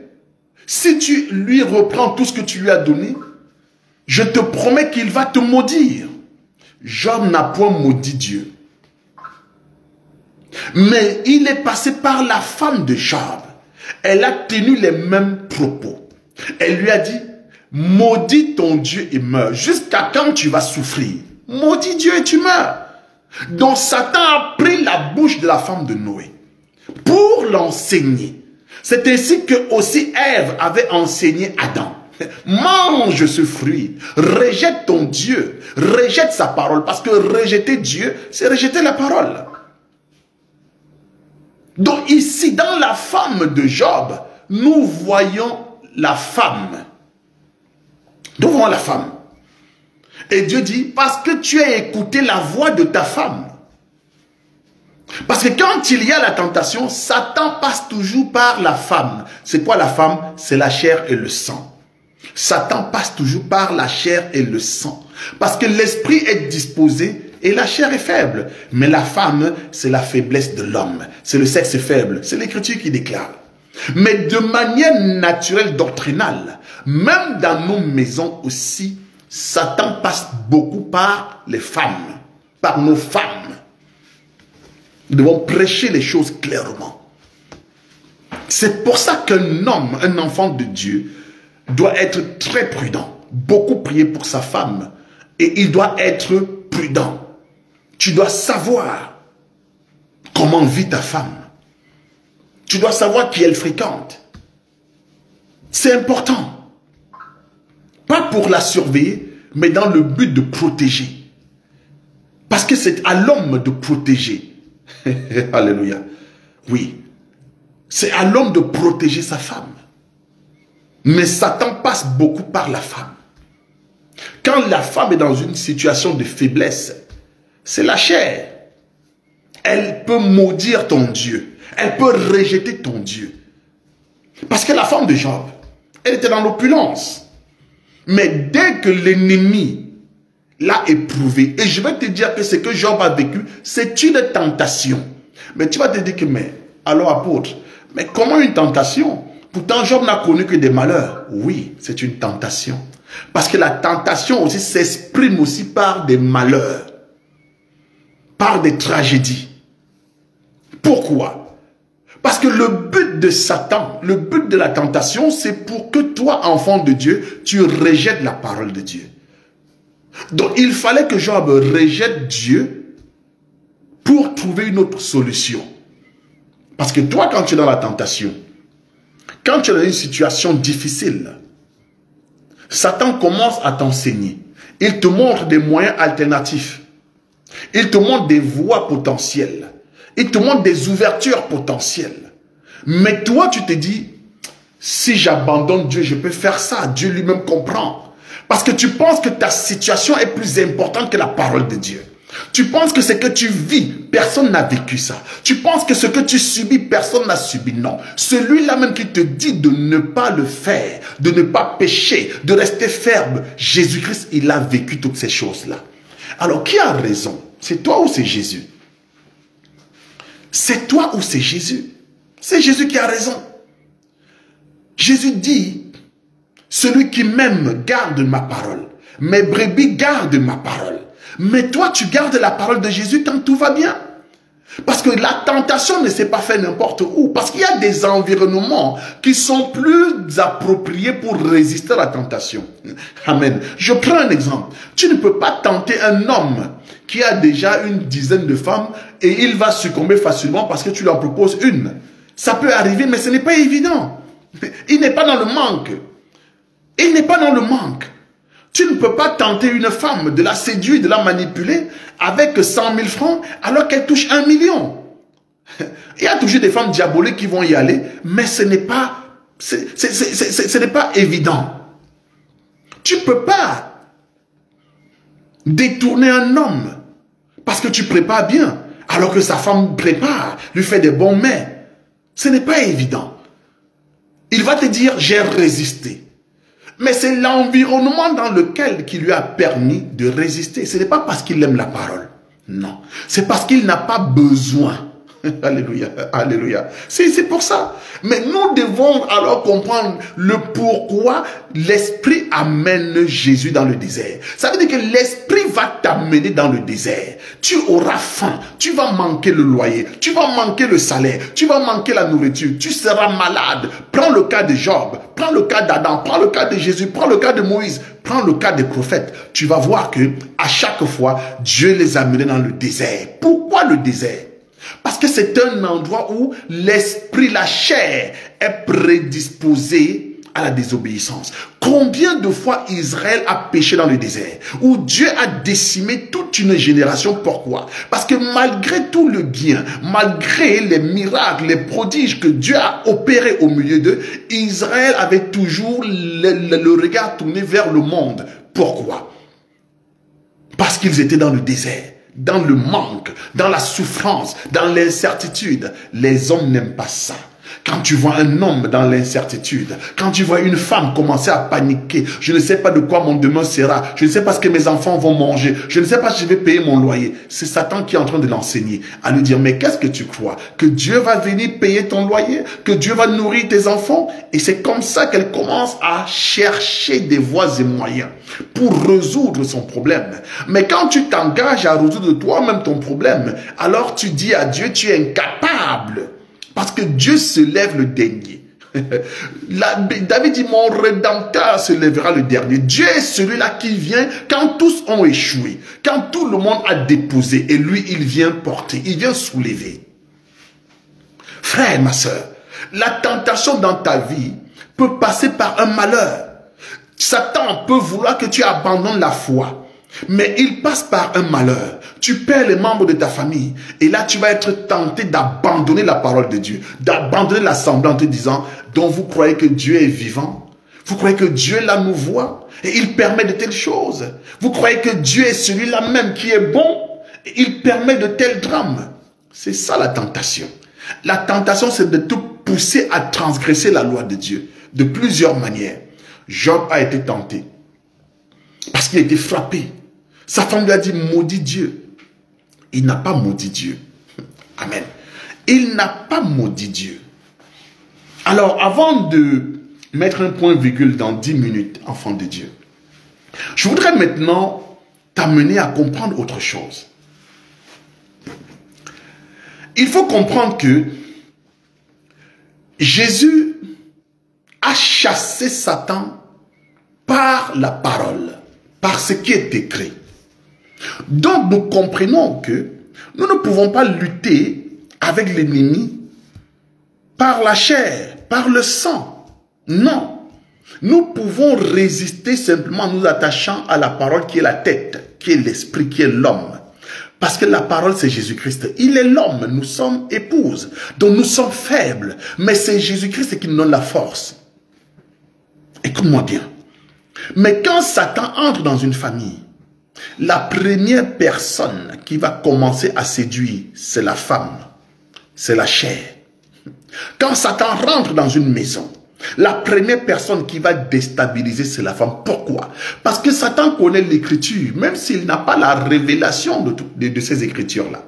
si tu lui reprends tout ce que tu lui as donné, je te promets qu'il va te maudire. Job n'a point maudit Dieu. Mais il est passé par la femme de Job. Elle a tenu les mêmes propos. Elle lui a dit, maudis ton Dieu et meurs. Jusqu'à quand tu vas souffrir? Maudis Dieu et tu meurs. Donc Satan a pris la bouche de la femme de Noé pour l'enseigner. C'est ainsi que aussi Ève avait enseigné Adam. Mange ce fruit, rejette ton Dieu, rejette sa parole, parce que rejeter Dieu, c'est rejeter la parole. Donc ici, dans la femme de Job, nous voyons la femme. Nous voyons la femme. Et Dieu dit, parce que tu as écouté la voix de ta femme. Parce que quand il y a la tentation, Satan passe toujours par la femme. C'est quoi la femme? C'est la chair et le sang. Satan passe toujours par la chair et le sang. Parce que l'esprit est disposé et la chair est faible. Mais la femme, c'est la faiblesse de l'homme. C'est le sexe faible. C'est l'Écriture qui déclare. Mais de manière naturelle, doctrinale, même dans nos maisons aussi, Satan passe beaucoup par les femmes, par nos femmes. Nous devons prêcher les choses clairement. C'est pour ça qu'un homme, un enfant de Dieu, doit être très prudent. Beaucoup prier pour sa femme. Et il doit être prudent. Tu dois savoir comment vit ta femme. Tu dois savoir qui elle fréquente. C'est important. Pas pour la surveiller, mais dans le but de protéger. Parce que c'est à l'homme de protéger. Alléluia. Oui. C'est à l'homme de protéger sa femme. Mais Satan passe beaucoup par la femme. Quand la femme est dans une situation de faiblesse, c'est la chair. Elle peut maudire ton Dieu. Elle peut rejeter ton Dieu. Parce que la femme de Job, elle était dans l'opulence. Mais dès que l'ennemi l'a éprouvé, et je vais te dire que ce que Job a vécu, c'est une tentation. Mais tu vas te dire que, mais, alors apôtre, mais comment une tentation? Pourtant, Job n'a connu que des malheurs. Oui, c'est une tentation. Parce que la tentation aussi s'exprime aussi par des malheurs, par des tragédies. Pourquoi? Parce que le but de Satan, le but de la tentation, c'est pour que toi, enfant de Dieu, tu rejettes la parole de Dieu. Donc, il fallait que Job rejette Dieu pour trouver une autre solution. Parce que toi, quand tu es dans la tentation, quand tu es dans une situation difficile, Satan commence à t'enseigner. Il te montre des moyens alternatifs. Il te montre des voies potentielles. Il te montre des ouvertures potentielles. Mais toi, tu te dis, si j'abandonne Dieu, je peux faire ça. Dieu lui-même comprend. Parce que tu penses que ta situation est plus importante que la parole de Dieu. Tu penses que ce que tu vis, personne n'a vécu ça. Tu penses que ce que tu subis, personne n'a subi. Non. Celui-là même qui te dit de ne pas le faire, de ne pas pécher, de rester ferme, Jésus-Christ, il a vécu toutes ces choses-là. Alors, qui a raison? C'est toi ou c'est Jésus? C'est toi ou c'est Jésus? C'est Jésus qui a raison. Jésus dit, celui qui m'aime garde ma parole. Mes brebis gardent ma parole. Mais toi, tu gardes la parole de Jésus quand tout va bien. Parce que la tentation ne s'est pas faite n'importe où. Parce qu'il y a des environnements qui sont plus appropriés pour résister à la tentation. Amen. Je prends un exemple. Tu ne peux pas tenter un homme qui a déjà une dizaine de femmes et il va succomber facilement parce que tu lui en proposes une. Ça peut arriver, mais ce n'est pas évident. Il n'est pas dans le manque. Il n'est pas dans le manque. Tu ne peux pas tenter une femme, de la séduire, de la manipuler avec 100 000 francs alors qu'elle touche 1 million. Il y a toujours des femmes diaboliques qui vont y aller, mais ce n'est pas, ce n'est pas évident. Tu ne peux pas détourner un homme parce que tu prépares bien alors que sa femme prépare, lui fait des bons mets. Ce n'est pas évident. Il va te dire, j'ai résisté. Mais c'est l'environnement dans lequel qui lui a permis de résister. Ce n'est pas parce qu'il aime la parole. Non. C'est parce qu'il n'a pas besoin. Alléluia, alléluia. C'est pour ça. Mais nous devons alors comprendre le pourquoi l'Esprit amène Jésus dans le désert. Ça veut dire que l'Esprit va t'amener dans le désert. Tu auras faim, tu vas manquer le loyer, tu vas manquer le salaire, tu vas manquer la nourriture, tu seras malade. Prends le cas de Job, prends le cas d'Adam, prends le cas de Jésus, prends le cas de Moïse, prends le cas des prophètes. Tu vas voir que à chaque fois, Dieu les a menés dans le désert. Pourquoi le désert? Parce que c'est un endroit où l'esprit, la chair est prédisposée à la désobéissance. Combien de fois Israël a péché dans le désert, où Dieu a décimé toute une génération? Pourquoi? Parce que malgré tout le bien, malgré les miracles, les prodiges que Dieu a opérés au milieu d'eux, Israël avait toujours le regard tourné vers le monde. Pourquoi? Parce qu'ils étaient dans le désert, dans le manque, dans la souffrance, dans l'incertitude. Les hommes n'aiment pas ça. Quand tu vois un homme dans l'incertitude, quand tu vois une femme commencer à paniquer, je ne sais pas de quoi mon demain sera, je ne sais pas ce que mes enfants vont manger, je ne sais pas si je vais payer mon loyer. C'est Satan qui est en train de l'enseigner, à lui dire, mais qu'est-ce que tu crois? Que Dieu va venir payer ton loyer? Que Dieu va nourrir tes enfants? Et c'est comme ça qu'elle commence à chercher des voies et moyens pour résoudre son problème. Mais quand tu t'engages à résoudre toi-même ton problème, alors tu dis à Dieu, tu es incapable. Parce que Dieu se lève le dernier. David dit, mon Rédempteur se lèvera le dernier. Dieu est celui-là qui vient quand tous ont échoué, quand tout le monde a déposé, et lui, il vient porter, il vient soulever. Frère, ma soeur, la tentation dans ta vie peut passer par un malheur. Satan peut vouloir que tu abandonnes la foi, mais il passe par un malheur. Tu perds les membres de ta famille. Et là, tu vas être tenté d'abandonner la parole de Dieu. D'abandonner l'assemblée en te disant, donc vous croyez que Dieu est vivant? Vous croyez que Dieu là nous voit? Et il permet de telles choses. Vous croyez que Dieu est celui-là même qui est bon? Et il permet de tels drames. C'est ça la tentation. La tentation, c'est de te pousser à transgresser la loi de Dieu. De plusieurs manières. Job a été tenté. Parce qu'il a été frappé. Sa femme lui a dit, maudit Dieu. Il n'a pas maudit Dieu. Amen. Il n'a pas maudit Dieu. Alors, avant de mettre un point virgule dans 10 minutes, enfant de Dieu, je voudrais maintenant t'amener à comprendre autre chose. Il faut comprendre que Jésus a chassé Satan par la parole, par ce qui est écrit. Donc nous comprenons que nous ne pouvons pas lutter avec l'ennemi par la chair, par le sang. Non. Nous pouvons résister simplement en nous attachant à la parole qui est la tête, qui est l'esprit, qui est l'homme. Parce que la parole c'est Jésus-Christ. Il est l'homme, nous sommes épouses. Donc nous sommes faibles. Mais c'est Jésus-Christ qui nous donne la force. Écoute-moi bien. Mais quand Satan entre dans une famille, la première personne qui va commencer à séduire, c'est la femme, c'est la chair. Quand Satan rentre dans une maison, la première personne qui va déstabiliser, c'est la femme. Pourquoi? Parce que Satan connaît l'écriture, même s'il n'a pas la révélation de ces écritures-là.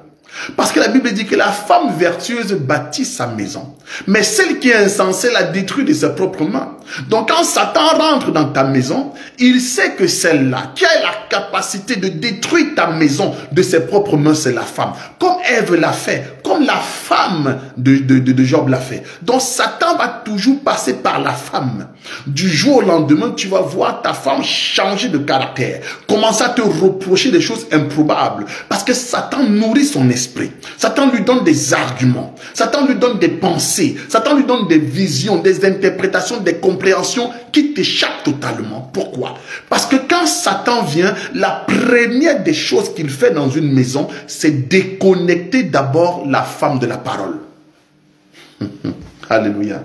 Parce que la Bible dit que la femme vertueuse bâtit sa maison. Mais celle qui est insensée la détruit de ses propres mains. Donc quand Satan rentre dans ta maison, il sait que celle-là qui a la capacité de détruire ta maison de ses propres mains, c'est la femme. Comme Ève l'a fait, comme la femme de Job l'a fait. Donc Satan va toujours passer par la femme. Du jour au lendemain, tu vas voir ta femme changer de caractère. Commencer à te reprocher des choses improbables. Parce que Satan nourrit son esprit. Satan lui donne des arguments. Satan lui donne des pensées. Satan lui donne des visions, des interprétations, des compréhensions qui t'échappent totalement. Pourquoi? Parce que quand Satan vient, la première des choses qu'il fait dans une maison, c'est déconnecter d'abord la femme de la parole. Alléluia.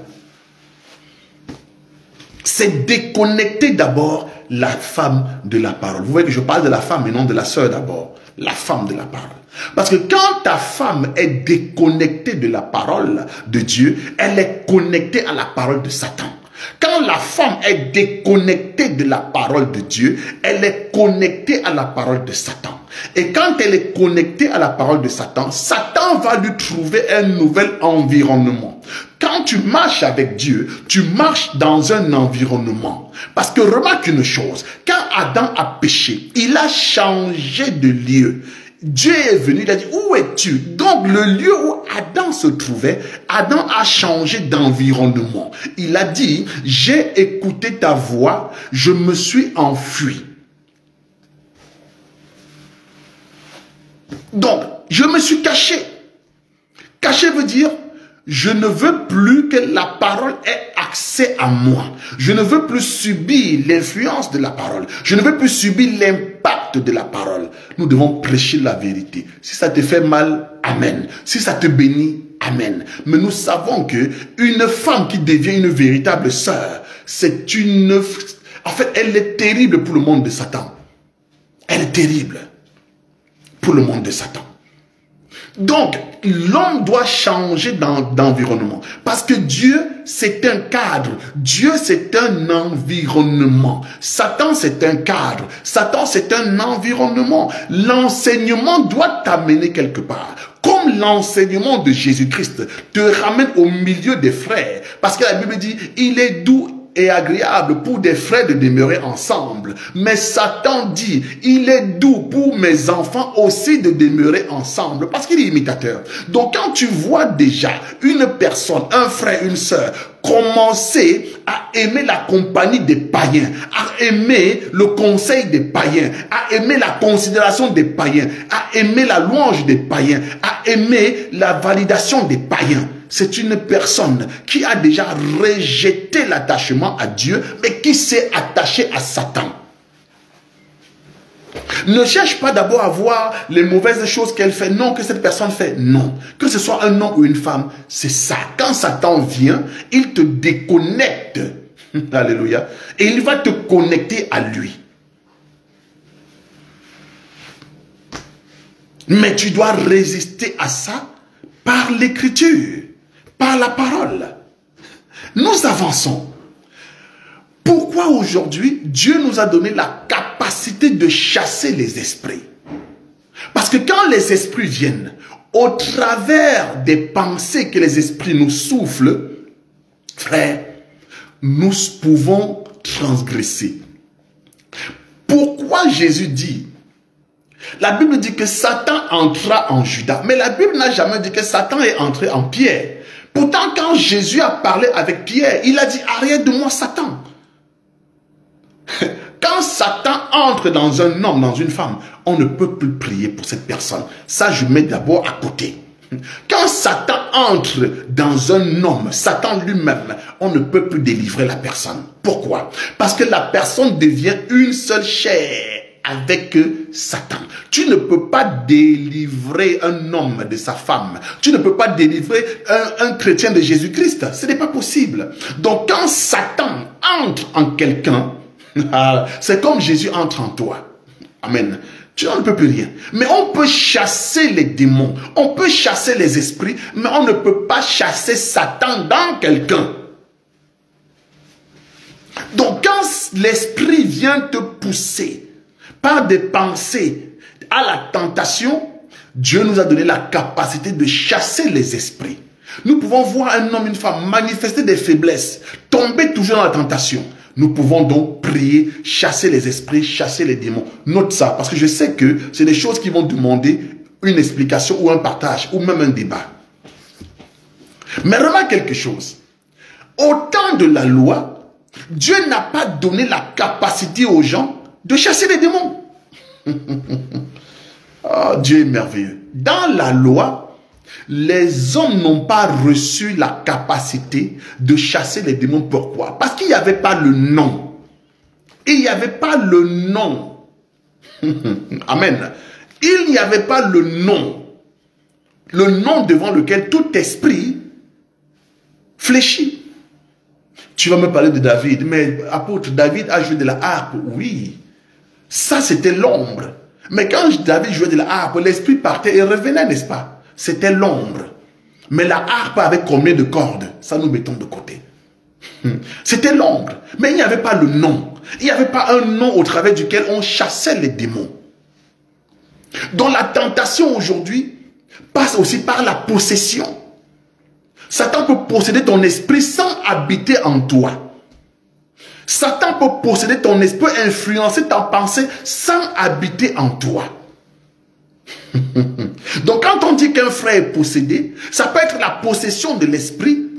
C'est déconnecter d'abord la femme de la parole. Vous voyez que je parle de la femme et non de la sœur d'abord. La femme de la parole. Parce que quand ta femme est déconnectée de la parole de Dieu, elle est connectée à la parole de Satan. Quand la femme est déconnectée de la parole de Dieu, elle est connectée à la parole de Satan. Et quand elle est connectée à la parole de Satan, Satan va lui trouver un nouvel environnement. Quand tu marches avec Dieu, tu marches dans un environnement. Parce que remarque une chose, quand Adam a péché, il a changé de lieu. Dieu est venu, il a dit, où es-tu? Donc le lieu où Adam se trouvait, Adam a changé d'environnement. Il a dit, j'ai écouté ta voix, je me suis enfui. Donc, je me suis caché. Caché veut dire, je ne veux plus que la parole ait accès à moi. Je ne veux plus subir l'influence de la parole. Je ne veux plus subir l'impact de la parole. Nous devons prêcher la vérité. Si ça te fait mal, amen. Si ça te bénit, amen. Mais nous savons que une femme qui devient une véritable sœur, c'est une... En fait, elle est terrible pour le monde de Satan. Elle est terrible pour le monde de Satan. Donc, l'homme doit changer d'environnement. Parce que Dieu, c'est un cadre. Dieu, c'est un environnement. Satan, c'est un cadre. Satan, c'est un environnement. L'enseignement doit t'amener quelque part. Comme l'enseignement de Jésus-Christ te ramène au milieu des frères. Parce que la Bible dit, il est doux et agréable pour des frères de demeurer ensemble. Mais Satan dit, il est doux pour mes enfants aussi de demeurer ensemble, parce qu'il est imitateur. Donc quand tu vois déjà une personne, un frère, une sœur, commencer à aimer la compagnie des païens, à aimer le conseil des païens, à aimer la considération des païens, à aimer la louange des païens, à aimer la validation des païens, c'est une personne qui a déjà rejeté l'attachement à Dieu, mais qui s'est attachée à Satan. Ne cherche pas d'abord à voir les mauvaises choses qu'elle fait. Non, que cette personne fait. Non. Que ce soit un homme ou une femme, c'est ça. Quand Satan vient, il te déconnecte. Alléluia. Et il va te connecter à lui. Mais tu dois résister à ça par l'écriture, par la parole. Nous avançons. Pourquoi aujourd'hui Dieu nous a donné la capacité de chasser les esprits? Parce que quand les esprits viennent, au travers des pensées que les esprits nous soufflent, frère, nous pouvons transgresser. Pourquoi Jésus dit? La Bible dit que Satan entra en Judas, mais la Bible n'a jamais dit que Satan est entré en Pierre. Pourtant, quand Jésus a parlé avec Pierre, il a dit, arrête de moi, Satan. Quand Satan entre dans un homme, dans une femme, on ne peut plus prier pour cette personne. Ça, je mets d'abord à côté. Quand Satan entre dans un homme, Satan lui-même, on ne peut plus délivrer la personne. Pourquoi? Parce que la personne devient une seule chair avec Satan. Tu ne peux pas délivrer un homme de sa femme. Tu ne peux pas délivrer un chrétien de Jésus-Christ. Ce n'est pas possible. Donc quand Satan entre en quelqu'un, c'est comme Jésus entre en toi. Amen. Tu n'en peux plus rien. Mais on peut chasser les démons. On peut chasser les esprits. Mais on ne peut pas chasser Satan dans quelqu'un. Donc quand l'esprit vient te pousser par des pensées à la tentation, Dieu nous a donné la capacité de chasser les esprits. Nous pouvons voir un homme, une femme manifester des faiblesses, tomber toujours dans la tentation. Nous pouvons donc prier, chasser les esprits, chasser les démons. Note ça, parce que je sais que c'est des choses qui vont demander une explication ou un partage, ou même un débat. Mais remarque quelque chose. Au temps de la loi, Dieu n'a pas donné la capacité aux gens de chasser les démons. Oh, Dieu est merveilleux. Dans la loi, les hommes n'ont pas reçu la capacité de chasser les démons. Pourquoi? Parce qu'il n'y avait pas le nom. Il n'y avait pas le nom. Amen. Il n'y avait pas le nom. Le nom devant lequel tout esprit fléchit. Tu vas me parler de David, mais apôtre, David a joué de la harpe. Oui. Ça, c'était l'ombre. Mais quand David jouait de la harpe, l'esprit partait et revenait, n'est-ce pas? C'était l'ombre. Mais la harpe avec combien de cordes? Ça, nous mettons de côté. C'était l'ombre, mais il n'y avait pas le nom. Il n'y avait pas un nom au travers duquel on chassait les démons. Donc la tentation aujourd'hui passe aussi par la possession. Satan peut posséder ton esprit sans habiter en toi. Satan peut posséder ton esprit, influencer ta pensée sans habiter en toi. Donc quand on dit qu'un frère est possédé, ça peut être la possession de l'esprit,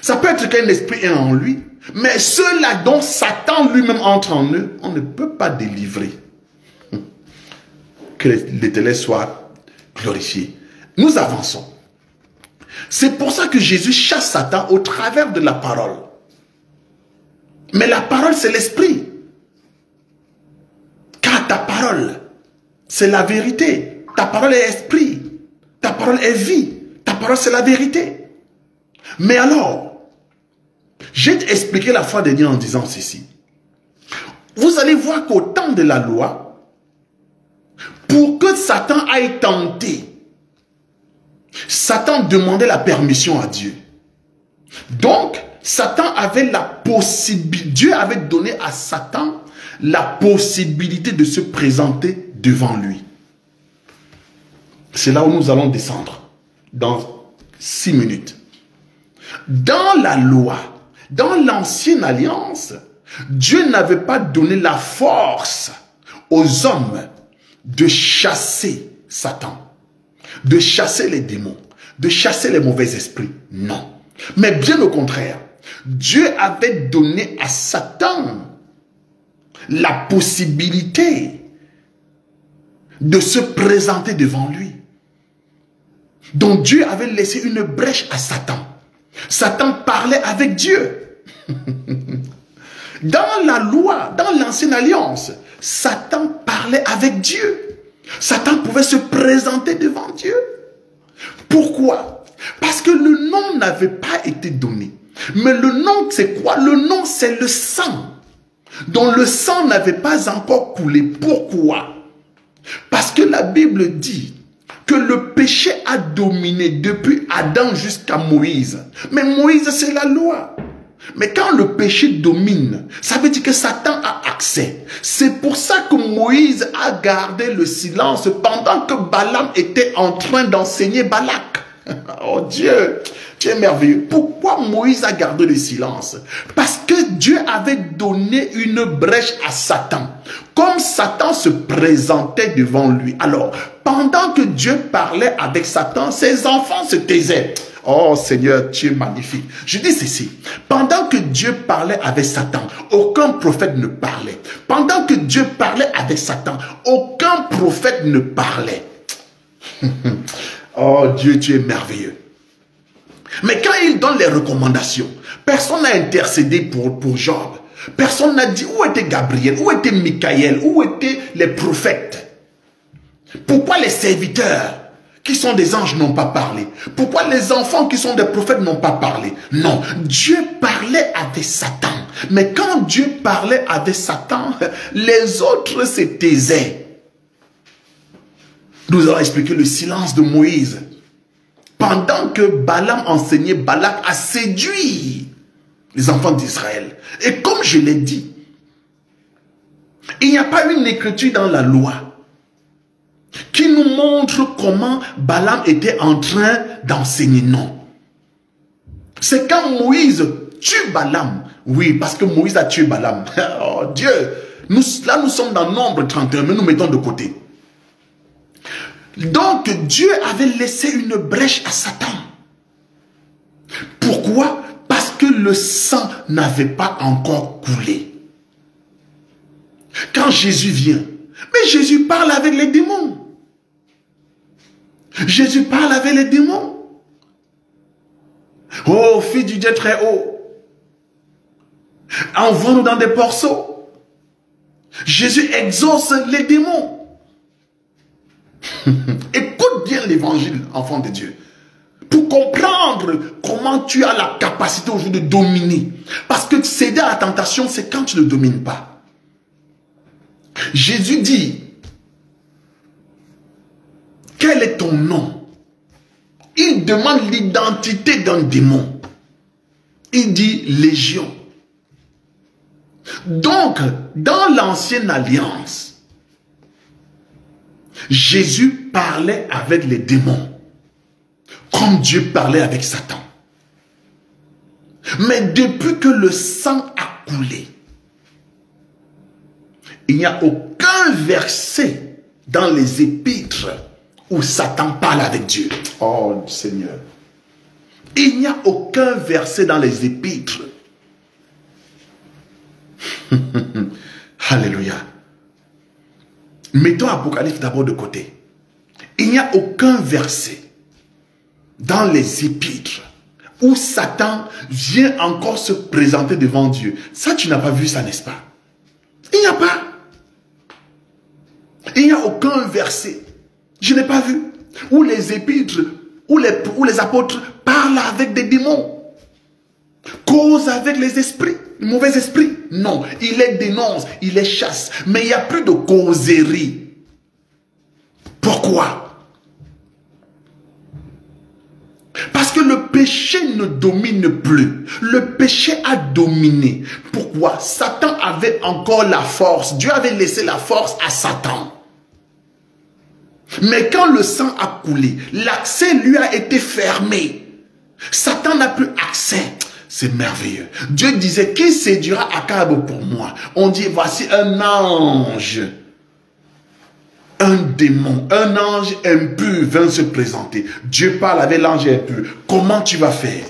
ça peut être qu'un esprit est en lui, mais ceux-là dont Satan lui-même entre en eux, on ne peut pas délivrer. Que l'Éternel soit glorifié. Nous avançons. C'est pour ça que Jésus chasse Satan au travers de la parole. Mais la parole, c'est l'esprit. Car ta parole, c'est la vérité. Ta parole est esprit. Ta parole est vie. Ta parole, c'est la vérité. Mais alors, j'ai expliqué la foi dernière en disant ceci. Vous allez voir qu'au temps de la loi, pour que Satan aille tenter, Satan demandait la permission à Dieu. Donc, Satan avait la possibilité, Dieu avait donné à Satan la possibilité de se présenter devant lui. C'est là où nous allons descendre dans 6 minutes. Dans la loi, dans l'ancienne alliance, Dieu n'avait pas donné la force aux hommes de chasser Satan, de chasser les démons, de chasser les mauvais esprits. Non. Mais bien au contraire, Dieu avait donné à Satan la possibilité de se présenter devant lui. Donc Dieu avait laissé une brèche à Satan. Satan parlait avec Dieu. Dans la loi, dans l'ancienne alliance, Satan parlait avec Dieu. Satan pouvait se présenter devant Dieu. Pourquoi? Parce que le nom n'avait pas été donné. Mais le nom, c'est quoi? Le nom, c'est le sang. Dont le sang n'avait pas encore coulé. Pourquoi? Parce que la Bible dit que le péché a dominé depuis Adam jusqu'à Moïse. Mais Moïse, c'est la loi. Mais quand le péché domine, ça veut dire que Satan a accès. C'est pour ça que Moïse a gardé le silence pendant que Balaam était en train d'enseigner Balak. Oh Dieu, tu es merveilleux. Pourquoi Moïse a gardé le silence? Parce que Dieu avait donné une brèche à Satan. Comme Satan se présentait devant lui. Alors, pendant que Dieu parlait avec Satan, ses enfants se taisaient. Oh Seigneur, tu es magnifique. Je dis ceci. Pendant que Dieu parlait avec Satan, aucun prophète ne parlait. Pendant que Dieu parlait avec Satan, aucun prophète ne parlait. Oh Dieu, tu es merveilleux. Mais quand il donne les recommandations, personne n'a intercédé pour Job. Personne n'a dit où était Gabriel, où était Michaël, où étaient les prophètes. Pourquoi les serviteurs qui sont des anges n'ont pas parlé? Pourquoi les enfants qui sont des prophètes n'ont pas parlé? Non, Dieu parlait avec Satan. Mais quand Dieu parlait avec Satan, les autres se taisaient. Nous allons expliquer le silence de Moïse. Pendant que Balaam enseignait, Balak a séduit les enfants d'Israël. Et comme je l'ai dit, il n'y a pas une écriture dans la loi qui nous montre comment Balaam était en train d'enseigner. Non. C'est quand Moïse tue Balaam. Oui, parce que Moïse a tué Balaam. Oh Dieu, là nous sommes dans Nombre 31, mais nous mettons de côté. Donc Dieu avait laissé une brèche à Satan. Pourquoi? Parce que le sang n'avait pas encore coulé. Quand Jésus vient, mais Jésus parle avec les démons. Jésus parle avec les démons. Oh, fils du Dieu très haut, envoie-nous dans des porceaux. Jésus exauce les démons. Écoute bien l'évangile, enfant de Dieu, pour comprendre comment tu as la capacité aujourd'hui de dominer. Parce que céder à la tentation, c'est quand tu ne domines pas. Jésus dit, quel est ton nom? Il demande l'identité d'un démon. Il dit légion. Donc, dans l'ancienne alliance, Jésus parlait avec les démons, comme Dieu parlait avec Satan. Mais depuis que le sang a coulé, il n'y a aucun verset dans les épîtres où Satan parle avec Dieu. Oh Seigneur. Il n'y a aucun verset dans les épîtres. Alléluia. Mettons Apocalypse d'abord de côté. Il n'y a aucun verset dans les épîtres où Satan vient encore se présenter devant Dieu. Ça, tu n'as pas vu ça, n'est-ce pas? Il n'y a pas. Il n'y a aucun verset, je n'ai pas vu, où les épîtres, où les apôtres parlent avec des démons, causent avec les esprits, les mauvais esprits. Non, il les dénonce, il les chasse. Mais il n'y a plus de causerie. Pourquoi? Parce que le péché ne domine plus. Le péché a dominé. Pourquoi? Satan avait encore la force. Dieu avait laissé la force à Satan. Mais quand le sang a coulé, l'accès lui a été fermé. Satan n'a plus accès. C'est merveilleux. Dieu disait, qui séduira Akab pour moi? On dit, voici un ange. Un démon, un ange impur vint se présenter. Dieu parle avec l'ange impur. Comment tu vas faire?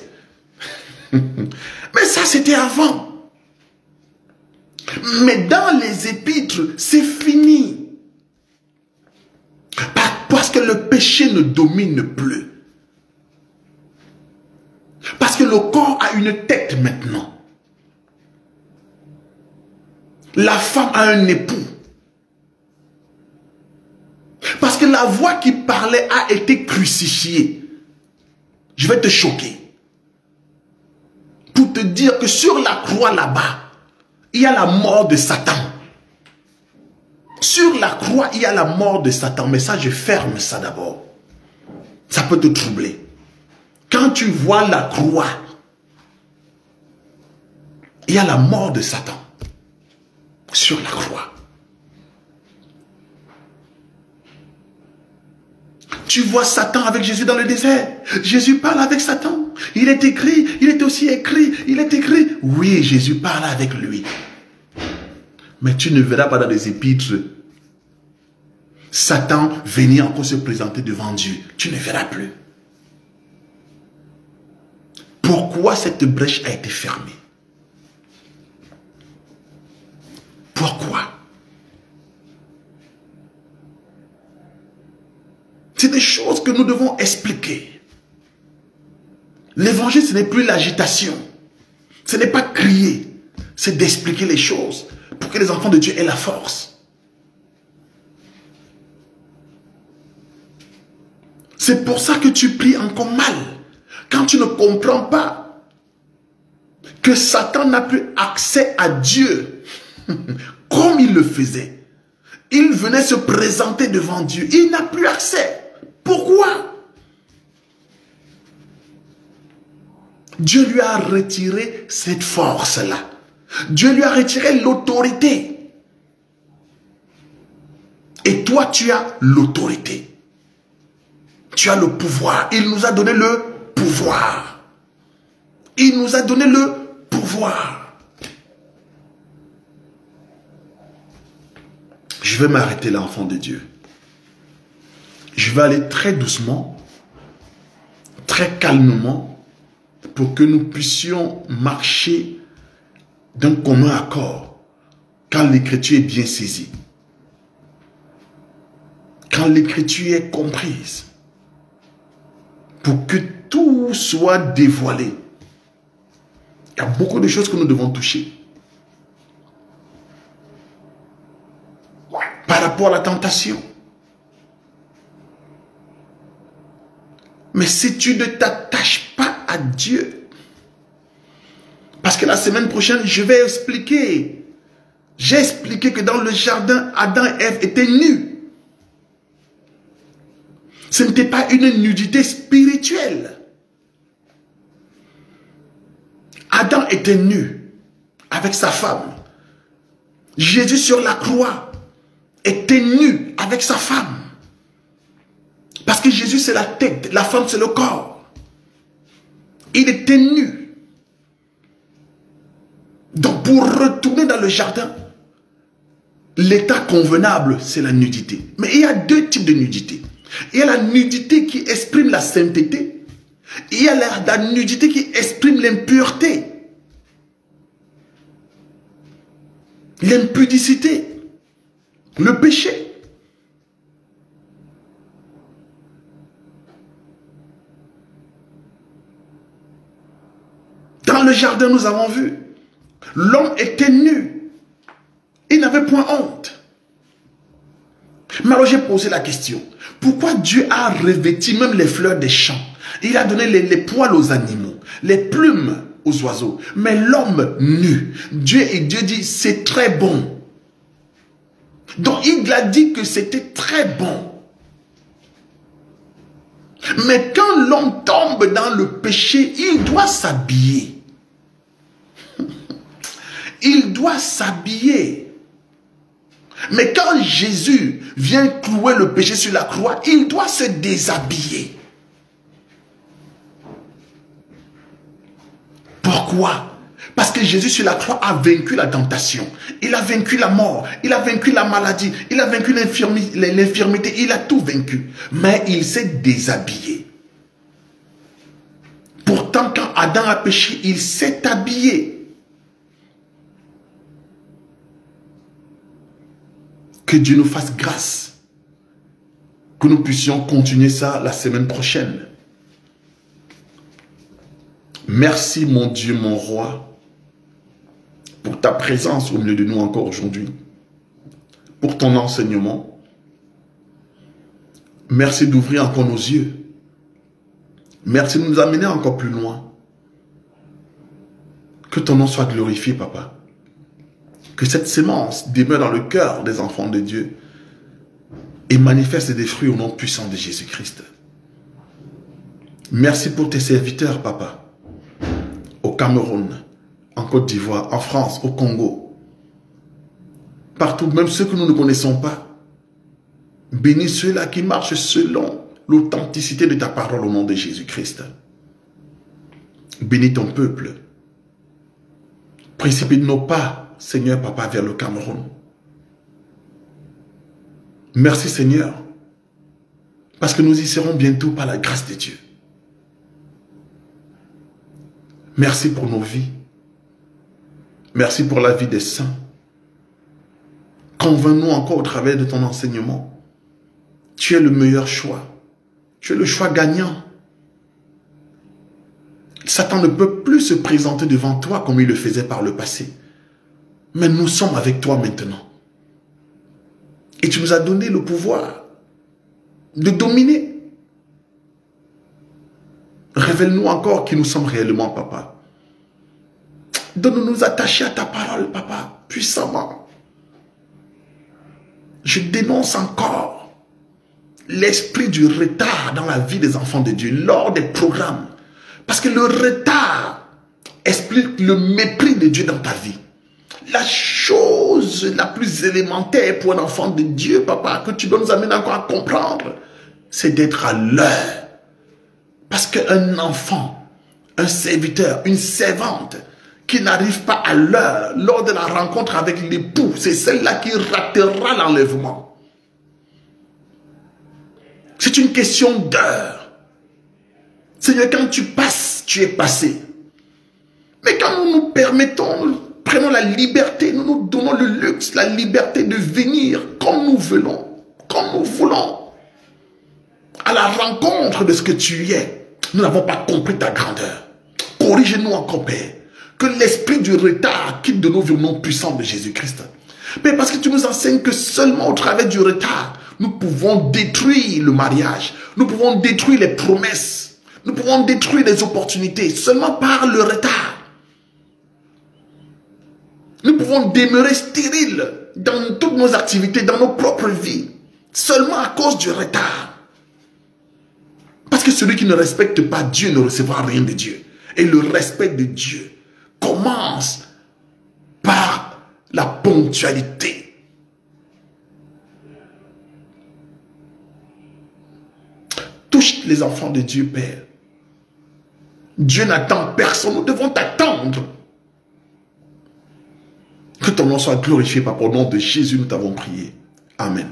Mais ça, c'était avant. Mais dans les épîtres, c'est fini. Parce que le péché ne domine plus. Parce que le corps a une tête maintenant. La femme a un époux. Parce que la voix qui parlait a été crucifiée. Je vais te choquer. Pour te dire que sur la croix là-bas, il y a la mort de Satan. Sur la croix, il y a la mort de Satan. Mais ça, je ferme ça d'abord. Ça peut te troubler. Quand tu vois la croix, il y a la mort de Satan. Sur la croix. Tu vois Satan avec Jésus dans le désert. Jésus parle avec Satan. Il est écrit, il est aussi écrit, il est écrit. Oui, Jésus parle avec lui. Mais tu ne verras pas dans les épîtres Satan venir encore se présenter devant Dieu. Tu ne verras plus. Pourquoi cette brèche a été fermée? Pourquoi? C'est des choses que nous devons expliquer. L'évangile, ce n'est plus l'agitation. Ce n'est pas crier. C'est d'expliquer les choses pour que les enfants de Dieu aient la force. C'est pour ça que tu pries encore mal. Quand tu ne comprends pas que Satan n'a plus accès à Dieu comme il le faisait. Il venait se présenter devant Dieu. Il n'a plus accès. Pourquoi? Dieu lui a retiré cette force-là. Dieu lui a retiré l'autorité. Et toi, tu as l'autorité. Tu as le pouvoir. Il nous a donné le pouvoir. Il nous a donné le pouvoir. Je vais m'arrêter là, enfant de Dieu. Je vais aller très doucement, très calmement, pour que nous puissions marcher d'un commun accord quand l'écriture est bien saisie. Quand l'écriture est comprise. Pour que tout soit dévoilé. Il y a beaucoup de choses que nous devons toucher. Par rapport à la tentation. Mais si tu ne t'attaches pas à Dieu, parce que la semaine prochaine, je vais expliquer. J'ai expliqué que dans le jardin, Adam et Ève étaient nus. Ce n'était pas une nudité spirituelle. Adam était nu avec sa femme. Jésus sur la croix était nu avec sa femme. Parce que Jésus c'est la tête, la femme c'est le corps. Il était nu. Donc pour retourner dans le jardin, l'état convenable c'est la nudité. Mais il y a deux types de nudité. Il y a la nudité qui exprime la sainteté. Il y a la nudité qui exprime l'impureté. L'impudicité. Le péché. Dans le jardin, nous avons vu, l'homme était nu. Il n'avait point honte. Mais alors j'ai posé la question, pourquoi Dieu a revêtu même les fleurs des champs? Il a donné les poils aux animaux, les plumes aux oiseaux. Mais l'homme nu, Dieu dit, c'est très bon. Donc il a dit que c'était très bon. Mais quand l'homme tombe dans le péché, il doit s'habiller. Il doit s'habiller. Mais quand Jésus vient clouer le péché sur la croix, il doit se déshabiller. Pourquoi? Parce que Jésus sur la croix a vaincu la tentation. Il a vaincu la mort. Il a vaincu la maladie. Il a vaincu l'infirmité. Il a tout vaincu. Mais il s'est déshabillé. Pourtant, quand Adam a péché, il s'est habillé. Que Dieu nous fasse grâce. Que nous puissions continuer ça la semaine prochaine. Merci mon Dieu, mon roi, pour ta présence au milieu de nous encore aujourd'hui. Pour ton enseignement. Merci d'ouvrir encore nos yeux. Merci de nous amener encore plus loin. Que ton nom soit glorifié, Papa. Que cette sémence demeure dans le cœur des enfants de Dieu et manifeste des fruits au nom puissant de Jésus-Christ. Merci pour tes serviteurs, Papa. Au Cameroun, en Côte d'Ivoire, en France, au Congo. Partout, même ceux que nous ne connaissons pas. Bénis ceux-là qui marchent selon l'authenticité de ta parole au nom de Jésus-Christ. Bénis ton peuple. Précipite nos pas, Seigneur Papa, vers le Cameroun. Merci Seigneur, parce que nous y serons bientôt par la grâce de Dieu. Merci pour nos vies. Merci pour la vie des saints. Convainc-nous encore au travers de ton enseignement. Tu es le meilleur choix. Tu es le choix gagnant. Satan ne peut plus se présenter devant toi comme il le faisait par le passé. Mais nous sommes avec toi maintenant. Et tu nous as donné le pouvoir de dominer. Révèle-nous encore qui nous sommes réellement, Papa. Donne-nous nous attacher à ta parole, Papa, puissamment. Je dénonce encore l'esprit du retard dans la vie des enfants de Dieu lors des programmes. Parce que le retard explique le mépris de Dieu dans ta vie. La chose la plus élémentaire pour un enfant de Dieu, Papa, que tu dois nous amener encore à comprendre, c'est d'être à l'heure. Parce qu'un enfant, un serviteur, une servante qui n'arrive pas à l'heure lors de la rencontre avec l'époux, c'est celle-là qui ratera l'enlèvement. C'est une question d'heure. Seigneur, quand tu passes, tu es passé. Mais quand nous nous permettons, nous prenons la liberté, nous nous donnons le luxe, la liberté de venir comme nous voulons, à la rencontre de ce que tu es. Nous n'avons pas compris ta grandeur. Corrige-nous encore, Père. Que l'esprit du retard quitte de nos vies au nom puissant de Jésus-Christ. Mais parce que tu nous enseignes que seulement au travers du retard, nous pouvons détruire le mariage. Nous pouvons détruire les promesses. Nous pouvons détruire les opportunités. Seulement par le retard. Nous pouvons demeurer stériles dans toutes nos activités, dans nos propres vies. Seulement à cause du retard. Parce que celui qui ne respecte pas Dieu ne recevra rien de Dieu. Et le respect de Dieu commence par la ponctualité. Touche les enfants de Dieu, Père. Dieu n'attend personne, nous devons t'attendre. Que ton nom soit glorifié, par le nom de Jésus, nous t'avons prié. Amen.